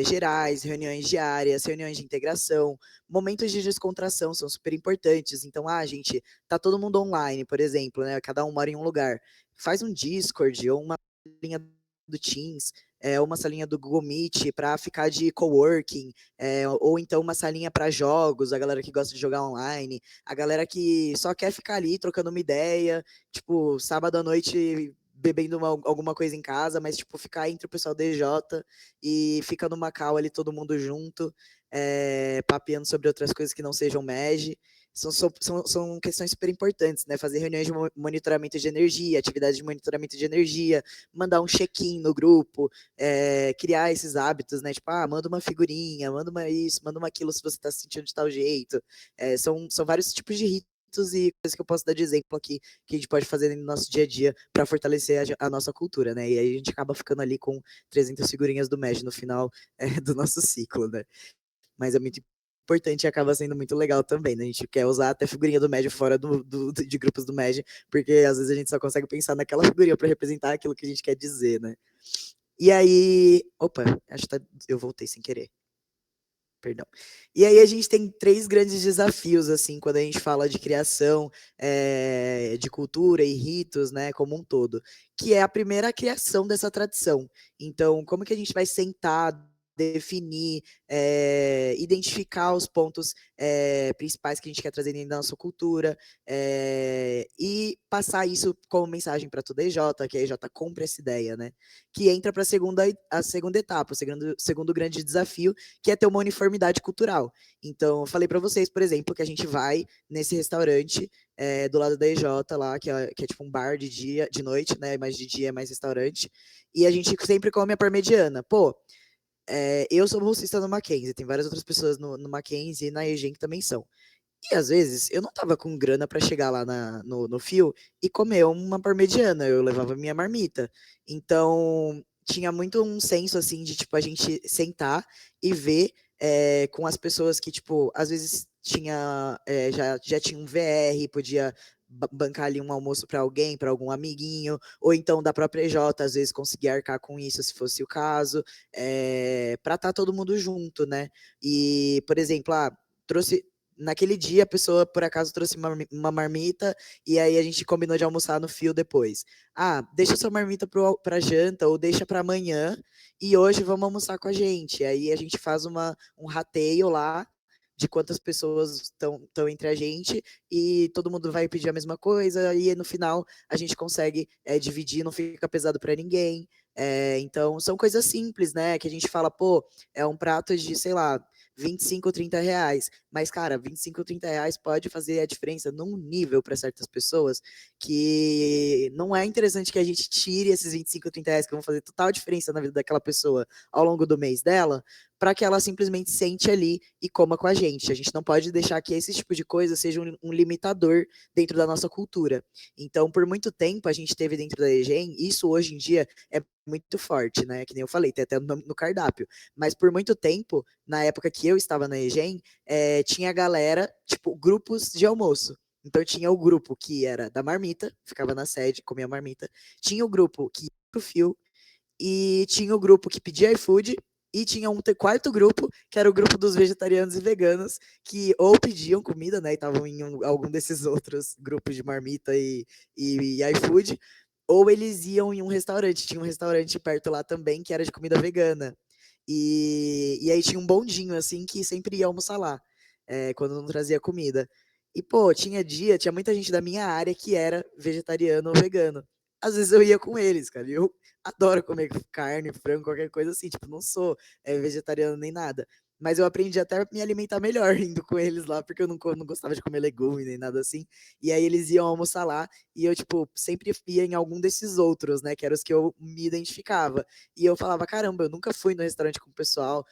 B: gerais, reuniões diárias, reuniões de integração, momentos de descontração são super importantes. Então, gente, tá todo mundo online, por exemplo, né? Cada um mora em um lugar. Faz um Discord ou uma linha do Teams, uma salinha do Google Meet para ficar de coworking, ou então uma salinha para jogos, a galera que gosta de jogar online, a galera que só quer ficar ali trocando uma ideia, tipo, sábado à noite bebendo alguma coisa em casa, mas tipo, ficar entre o pessoal DJ e fica numa call ali todo mundo junto, papeando sobre outras coisas que não sejam MEG. São questões super importantes, né? Fazer reuniões de monitoramento de energia, atividades de monitoramento de energia, mandar um check-in no grupo, criar esses hábitos, né? Tipo, manda uma figurinha, manda uma isso, manda uma aquilo se você tá se sentindo de tal jeito. São vários tipos de ritos e coisas que eu posso dar de exemplo aqui, que a gente pode fazer no nosso dia a dia para fortalecer a nossa cultura, né? E aí a gente acaba ficando ali com 300 figurinhas do MEG no final do nosso ciclo, né? Mas é muito importante e acaba sendo muito legal também, né? A gente quer usar até figurinha do MEG fora de grupos do MEG, porque às vezes a gente só consegue pensar naquela figurinha para representar aquilo que a gente quer dizer, né? E aí. Opa, acho que eu voltei sem querer. Perdão. E aí a gente tem 3 grandes desafios, assim, quando a gente fala de criação, de cultura e ritos, né, como um todo, que é a primeira criação dessa tradição. Então, como que a gente vai sentar, definir, identificar os pontos principais que a gente quer trazer dentro da nossa cultura, e passar isso como mensagem para toda a EJ, que a EJ compre essa ideia, né? Que entra para a segunda etapa, o segundo grande desafio, que é ter uma uniformidade cultural. Então, eu falei para vocês, por exemplo, que a gente vai nesse restaurante do lado da EJ lá, que é tipo um bar de noite, né? Mas de dia é mais restaurante. E a gente sempre come a parmegiana. Pô, eu sou bolsista no Mackenzie, tem várias outras pessoas no Mackenzie e na EGEM que também são. E às vezes eu não tava com grana para chegar lá no Fio e comer uma parmegiana, eu levava minha marmita. Então, tinha muito um senso assim de tipo a gente sentar e ver com as pessoas que, tipo, às vezes já tinha um VR, podia bancar ali um almoço para alguém, para algum amiguinho, ou então da própria EJ, às vezes conseguir arcar com isso, se fosse o caso, para estar todo mundo junto, né? E, por exemplo, trouxe naquele dia a pessoa por acaso trouxe uma marmita e aí a gente combinou de almoçar no Fio depois. Deixa sua marmita para janta ou deixa para amanhã e hoje vamos almoçar com a gente. Aí a gente faz um rateio lá de quantas pessoas estão entre a gente e todo mundo vai pedir a mesma coisa e no final a gente consegue dividir, não fica pesado para ninguém. Então são coisas simples, né? Que a gente fala, pô, é um prato de, sei lá, 25, 30 reais. Mas, cara, 25, 30 reais pode fazer a diferença num nível para certas pessoas que não é interessante que a gente tire esses 25, 30 reais que vão fazer total diferença na vida daquela pessoa ao longo do mês dela, para que ela simplesmente sente ali e coma com a gente. A gente não pode deixar que esse tipo de coisa seja um limitador dentro da nossa cultura. Então, por muito tempo, a gente teve dentro da EGEM, isso hoje em dia é muito forte, né? Que nem eu falei, tem até no cardápio. Mas por muito tempo, na época que eu estava na EGEM, tinha galera, tipo, grupos de almoço. Então tinha o grupo que era da marmita, ficava na sede, comia marmita. Tinha o grupo que ia pro Fio, e tinha o grupo que pedia iFood, e tinha um quarto grupo, que era o grupo dos vegetarianos e veganos, que ou pediam comida, né, e estavam em algum desses outros grupos de marmita e iFood, ou eles iam em um restaurante, tinha um restaurante perto lá também que era de comida vegana. E aí tinha um bondinho, assim, que sempre ia almoçar lá, quando não trazia comida. E, pô, tinha muita gente da minha área que era vegetariano ou vegano. Às vezes eu ia com eles, cara, e eu adoro comer carne, frango, qualquer coisa assim, tipo, não sou vegetariano nem nada. Mas eu aprendi até a me alimentar melhor indo com eles lá, porque eu não gostava de comer legume nem nada assim. E aí eles iam almoçar lá, e eu, tipo, sempre ia em algum desses outros, né, que eram os que eu me identificava. E eu falava, caramba, eu nunca fui no restaurante com o pessoal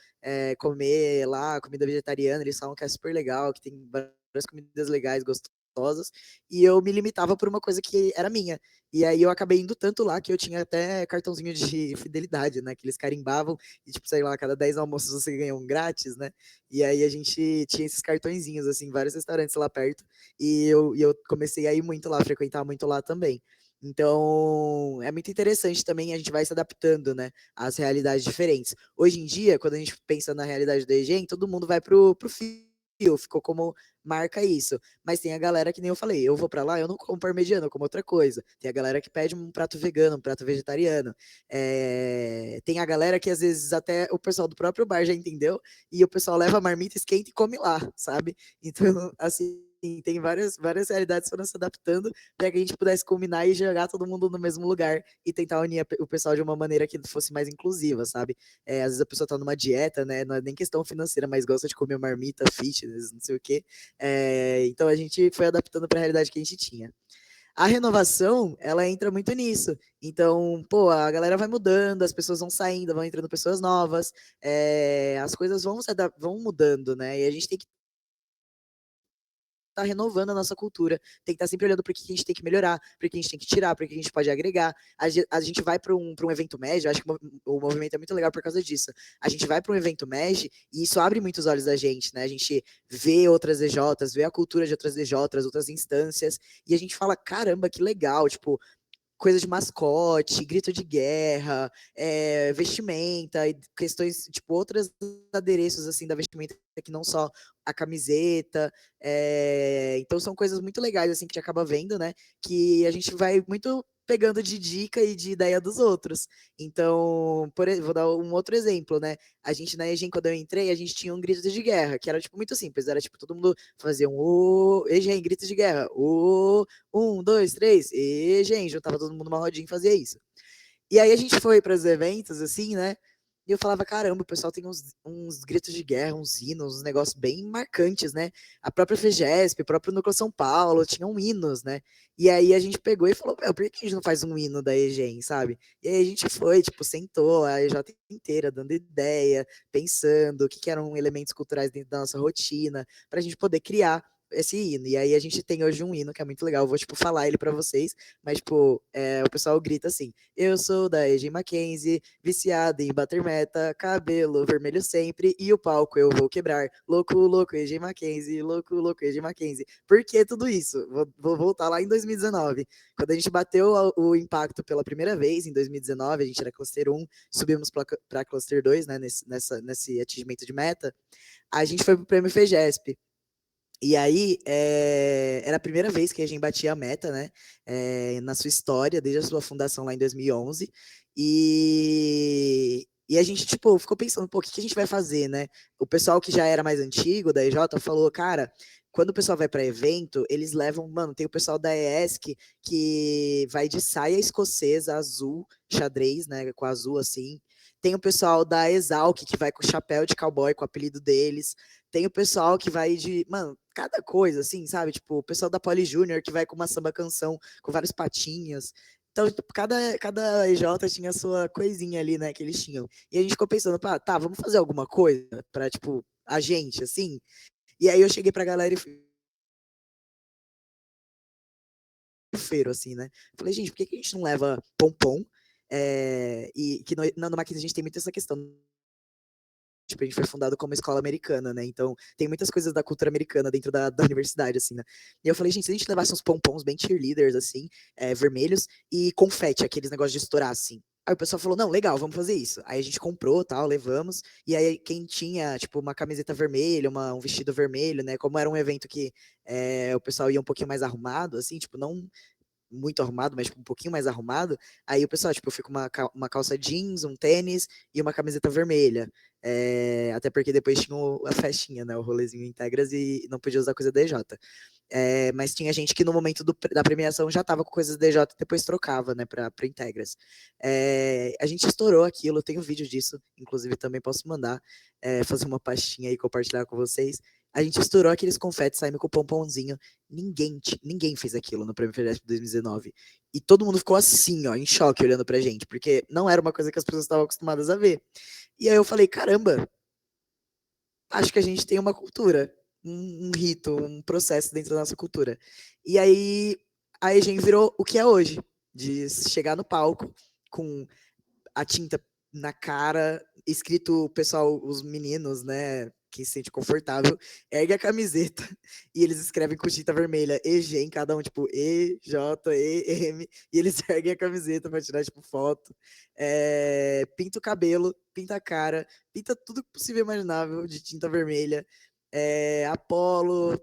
B: comer lá comida vegetariana, eles falam que é super legal, que tem várias comidas legais, gostosas, e eu me limitava por uma coisa que era minha. E aí eu acabei indo tanto lá que eu tinha até cartãozinho de fidelidade, né, que eles carimbavam, e tipo, sei lá, a cada 10 almoços você ganha um grátis, né, e aí a gente tinha esses cartõezinhos, assim, vários restaurantes lá perto, e eu comecei a ir muito lá, frequentar muito lá também. Então, é muito interessante também, a gente vai se adaptando, né, às realidades diferentes. Hoje em dia, quando a gente pensa na realidade do EGEM, todo mundo vai pro fio, ficou como marca isso. Mas tem a galera que nem eu falei, eu vou para lá, eu não como parmegiana, eu como outra coisa. Tem a galera que pede um prato vegano, um prato vegetariano. Tem a galera que às vezes até o pessoal do próprio bar já entendeu, e o pessoal leva a marmita, esquenta e come lá, sabe? Então, assim, tem várias realidades foram se adaptando para que a gente pudesse combinar e jogar todo mundo no mesmo lugar e tentar unir o pessoal de uma maneira que fosse mais inclusiva, sabe? Às vezes a pessoa tá numa dieta, né? Não é nem questão financeira, mas gosta de comer marmita, fitness, não sei o quê. Então a gente foi adaptando para a realidade que a gente tinha. A renovação, ela entra muito nisso. Então, pô, a galera vai mudando, as pessoas vão saindo, vão entrando pessoas novas, as coisas vão mudando, né? E a gente tem que tá renovando a nossa cultura, tem que estar sempre olhando para o que a gente tem que melhorar, para o que a gente tem que tirar, para o que a gente pode agregar. A gente vai para um evento MEG, eu acho que o movimento é muito legal por causa disso. A gente vai para um evento MEG e isso abre muitos olhos da gente, né? A gente vê outras EJs, vê a cultura de outras EJs, outras instâncias, e a gente fala, caramba, que legal, tipo, coisa de mascote, grito de guerra, vestimenta, e questões, tipo, outros adereços, assim, da vestimenta que não só a camiseta, então são coisas muito legais, assim, que a gente acaba vendo, né, que a gente vai muito pegando de dica e de ideia dos outros. Então, vou dar um outro exemplo, né, a gente na EGEM, quando eu entrei, a gente tinha um grito de guerra, que era, tipo, muito simples, era, tipo, todo mundo fazia EGEM, grito de guerra, um, dois, três, e, gente, juntava todo mundo numa rodinha e fazia isso. E aí a gente foi para os eventos, assim, né? E eu falava, caramba, o pessoal tem uns gritos de guerra, uns hinos, uns negócios bem marcantes, né? A própria FEGESP, o próprio Núcleo São Paulo, tinham hinos, né? E aí a gente pegou e falou, meu, por que a gente não faz um hino da EGEM, sabe? E aí a gente foi, tipo, sentou a EJ inteira, dando ideia, pensando o que eram elementos culturais dentro da nossa rotina, pra gente poder criar esse hino. E aí a gente tem hoje um hino que é muito legal. Eu vou, tipo, falar ele pra vocês, mas, tipo, o pessoal grita assim: eu sou da EG Mackenzie, viciada em bater meta, cabelo vermelho sempre, e o palco eu vou quebrar. Louco, louco, EG Mackenzie, louco, louco, EG Mackenzie. Por que tudo isso? Vou voltar lá em 2019. Quando a gente bateu o impacto pela primeira vez, em 2019, a gente era cluster 1, subimos para cluster 2, né, nesse atingimento de meta, a gente foi pro prêmio FEGESP. E aí, era a primeira vez que a gente batia a meta, né? Na sua história, desde a sua fundação lá em 2011. E a gente, tipo, ficou pensando, pô, o que a gente vai fazer, né? O pessoal que já era mais antigo, da EJ, falou, cara, quando o pessoal vai para evento, eles levam, mano, tem o pessoal da ESC que vai de saia escocesa azul, xadrez, né? Com azul assim. Tem o pessoal da Exalc que vai com chapéu de cowboy, com o apelido deles. Tem o pessoal que vai de. Mano, cada coisa, assim, sabe? Tipo, o pessoal da Poli Júnior que vai com uma samba canção com vários patinhas. Então, tipo, cada EJ tinha a sua coisinha ali, né, que eles tinham. E a gente ficou pensando, pá, tá, vamos fazer alguma coisa pra, tipo, a gente, assim. E aí eu cheguei pra galera e fui feiro, assim, né? Falei, gente, por que a gente não leva pompom? E que no Mackenzie a gente tem muito essa questão. Tipo, a gente foi fundado como escola americana, né? Então, tem muitas coisas da cultura americana dentro da universidade, assim, né? E eu falei, gente, se a gente levasse uns pompons bem cheerleaders, assim, vermelhos, e confete, aqueles negócios de estourar, assim. Aí o pessoal falou, não, legal, vamos fazer isso. Aí a gente comprou, tal, levamos, e aí quem tinha, tipo, uma camiseta vermelha, um vestido vermelho, né? Como era um evento que o pessoal ia um pouquinho mais arrumado, assim, tipo, não muito arrumado, mas tipo, um pouquinho mais arrumado, aí o pessoal, tipo, eu fui com uma calça jeans, um tênis e uma camiseta vermelha. Até porque depois tinha a festinha, né? O rolezinho Integras e não podia usar coisa DJ. Mas tinha gente que no momento da premiação já tava com coisas DJ e depois trocava, né, pra Integras. A gente estourou aquilo, eu tenho vídeo disso, inclusive também posso mandar, fazer uma pastinha aí e compartilhar com vocês. A gente estourou aqueles confetes, saímos com o pomponzinho. Ninguém fez aquilo no Prêmio FEDESP 2019. E todo mundo ficou assim, ó, em choque, olhando pra gente, porque não era uma coisa que as pessoas estavam acostumadas a ver. E aí eu falei, caramba, acho que a gente tem uma cultura, um rito, um processo dentro da nossa cultura. E aí a EGEM virou o que é hoje, de chegar no palco com a tinta na cara, escrito, o pessoal, os meninos, né, quem se sente confortável, ergue a camiseta e eles escrevem com tinta vermelha EG em cada um, tipo EJEM, e eles erguem a camiseta pra tirar, tipo, foto. Pinta o cabelo, pinta a cara, pinta tudo possível e imaginável de tinta vermelha. Apolo,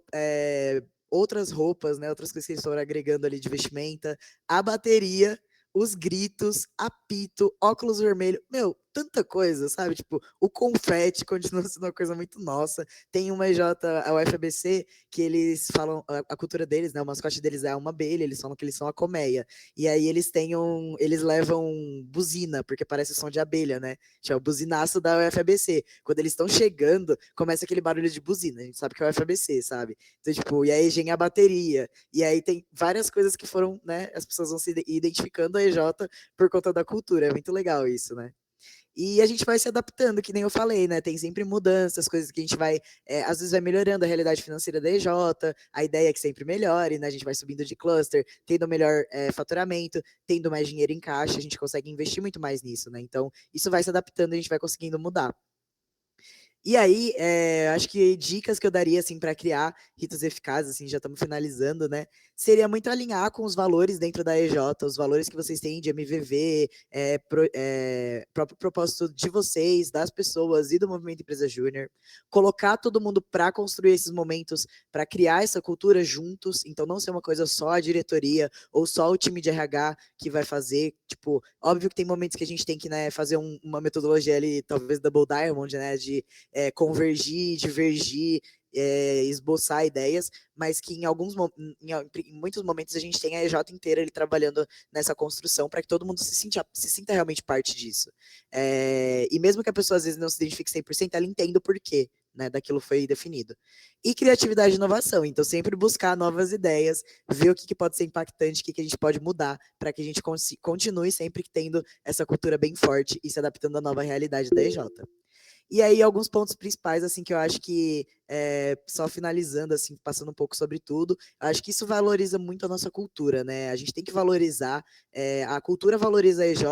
B: outras roupas, né, outras coisas que eles estão agregando ali de vestimenta, a bateria, os gritos, apito, óculos vermelho, meu, tanta coisa, sabe? Tipo, o confete continua sendo uma coisa muito nossa. Tem uma EJ, a UFABC, que eles falam, a cultura deles, né? O mascote deles é uma abelha, eles falam que eles são a colmeia. E aí eles levam buzina, porque parece som de abelha, né? Tipo, é o buzinaço da UFABC. Quando eles estão chegando, começa aquele barulho de buzina. A gente sabe que é o UFABC, sabe? Então, tipo, e aí vem a bateria. E aí tem várias coisas que foram, né? As pessoas vão se identificando a EJ por conta da cultura. É muito legal isso, né? E a gente vai se adaptando, que nem eu falei, né? Tem sempre mudanças, coisas que a gente vai, às vezes vai melhorando a realidade financeira da EJ, a ideia é que sempre melhore, né? A gente vai subindo de cluster, tendo melhor faturamento, tendo mais dinheiro em caixa, a gente consegue investir muito mais nisso, né? Então, isso vai se adaptando, a gente vai conseguindo mudar. E aí, acho que dicas que eu daria, assim, para criar ritos eficazes, assim, já estamos finalizando, né? Seria muito alinhar com os valores dentro da EJ, os valores que vocês têm de MVV, próprio propósito de vocês, das pessoas e do Movimento Empresa Júnior. Colocar todo mundo para construir esses momentos, para criar essa cultura juntos. Então, não ser uma coisa só a diretoria ou só o time de RH que vai fazer. Tipo, óbvio que tem momentos que a gente tem que, né, fazer uma metodologia ali, talvez Double Diamond, né, de convergir, divergir, esboçar ideias, mas que em muitos momentos a gente tem a EJ inteira ali trabalhando nessa construção para que todo mundo se sinta realmente parte disso. E mesmo que a pessoa às vezes não se identifique 100%, ela entenda o porquê, né, daquilo foi definido. E criatividade e inovação, então sempre buscar novas ideias, ver o que pode ser impactante, o que a gente pode mudar para que a gente continue sempre tendo essa cultura bem forte e se adaptando à nova realidade da EJ. E aí, alguns pontos principais, assim, que eu acho que, só finalizando, assim, passando um pouco sobre tudo, eu acho que isso valoriza muito a nossa cultura, né? A gente tem que valorizar, a cultura valoriza a EJ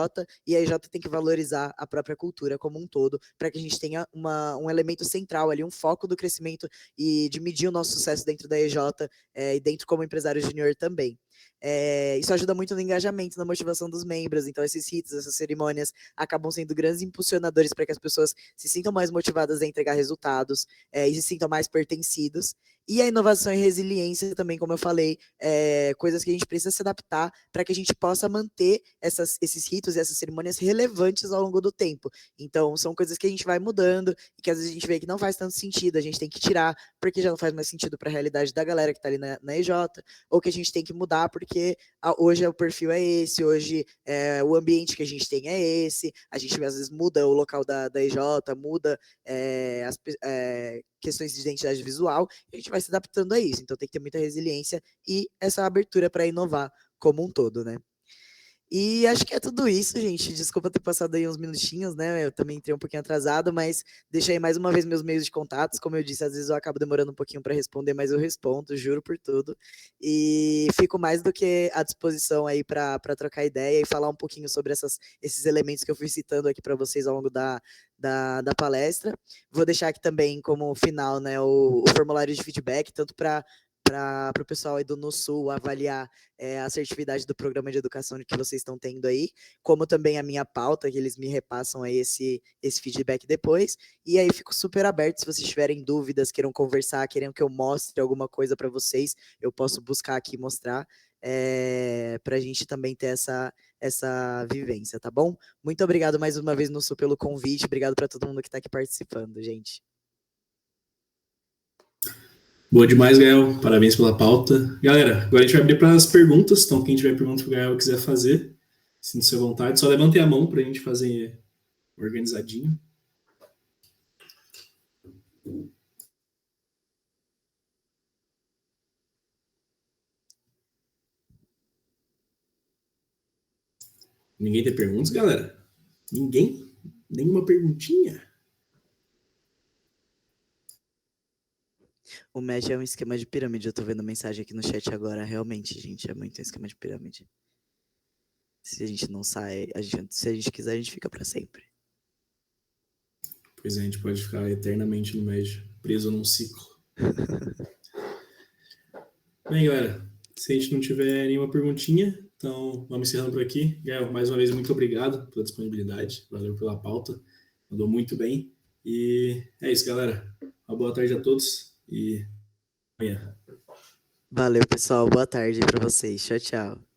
B: e a EJ tem que valorizar a própria cultura como um todo, para que a gente tenha um elemento central ali, um foco do crescimento e de medir o nosso sucesso dentro da EJ e dentro como empresário júnior também. Isso ajuda muito no engajamento, na motivação dos membros, então esses ritos, essas cerimônias acabam sendo grandes impulsionadores para que as pessoas se sintam mais motivadas a entregar resultados e se sintam mais pertencidos. E a inovação e resiliência também, como eu falei, coisas que a gente precisa se adaptar para que a gente possa manter esses ritos e essas cerimônias relevantes ao longo do tempo. Então, são coisas que a gente vai mudando e que às vezes a gente vê que não faz tanto sentido, a gente tem que tirar, porque já não faz mais sentido para a realidade da galera que está ali na EJ, ou que a gente tem que mudar porque hoje o perfil é esse, hoje o ambiente que a gente tem é esse, a gente às vezes muda o local da EJ, muda as questões de identidade visual, e a gente vai se adaptando a isso. Então tem que ter muita resiliência e essa abertura para inovar como um todo, né? E acho que é tudo isso, gente. Desculpa ter passado aí uns minutinhos, né? Eu também entrei um pouquinho atrasado, mas deixei aí mais uma vez meus meios de contatos. Como eu disse, às vezes eu acabo demorando um pouquinho para responder, mas eu respondo, juro por tudo. E fico mais do que à disposição aí para trocar ideia e falar um pouquinho sobre esses elementos que eu fui citando aqui para vocês ao longo da palestra. Vou deixar aqui também como final, né, o formulário de feedback, tanto para o pessoal aí do NuSul avaliar a assertividade do programa de educação que vocês estão tendo aí, como também a minha pauta, que eles me repassam aí esse feedback depois, e aí fico super aberto, se vocês tiverem dúvidas, queiram conversar, queiram que eu mostre alguma coisa para vocês, eu posso buscar aqui e mostrar, para a gente também ter essa vivência, tá bom? Muito obrigado mais uma vez, Nussu, pelo convite. Obrigado para todo mundo que está aqui participando, gente.
A: Boa demais, Gael. Parabéns pela pauta. Galera, agora a gente vai abrir para as perguntas. Então, quem tiver pergunta para o Gael quiser fazer, sinta-se à vontade. Só levante a mão para a gente fazer organizadinho. Ninguém tem perguntas, galera? Ninguém? Nenhuma perguntinha?
B: O Mesh é um esquema de pirâmide. Eu tô vendo mensagem aqui no chat agora. Realmente, gente, é muito um esquema de pirâmide. Se a gente não sai, se a gente quiser, a gente fica para sempre.
A: Pois é, a gente pode ficar eternamente no médio, preso num ciclo. Bem, galera, se a gente não tiver nenhuma perguntinha, então vamos encerrando por aqui. Gael, mais uma vez, muito obrigado pela disponibilidade, valeu pela pauta, mandou muito bem. E é isso, galera. Uma boa tarde a todos e amanhã.
B: Valeu, pessoal. Boa tarde para vocês. Tchau, tchau.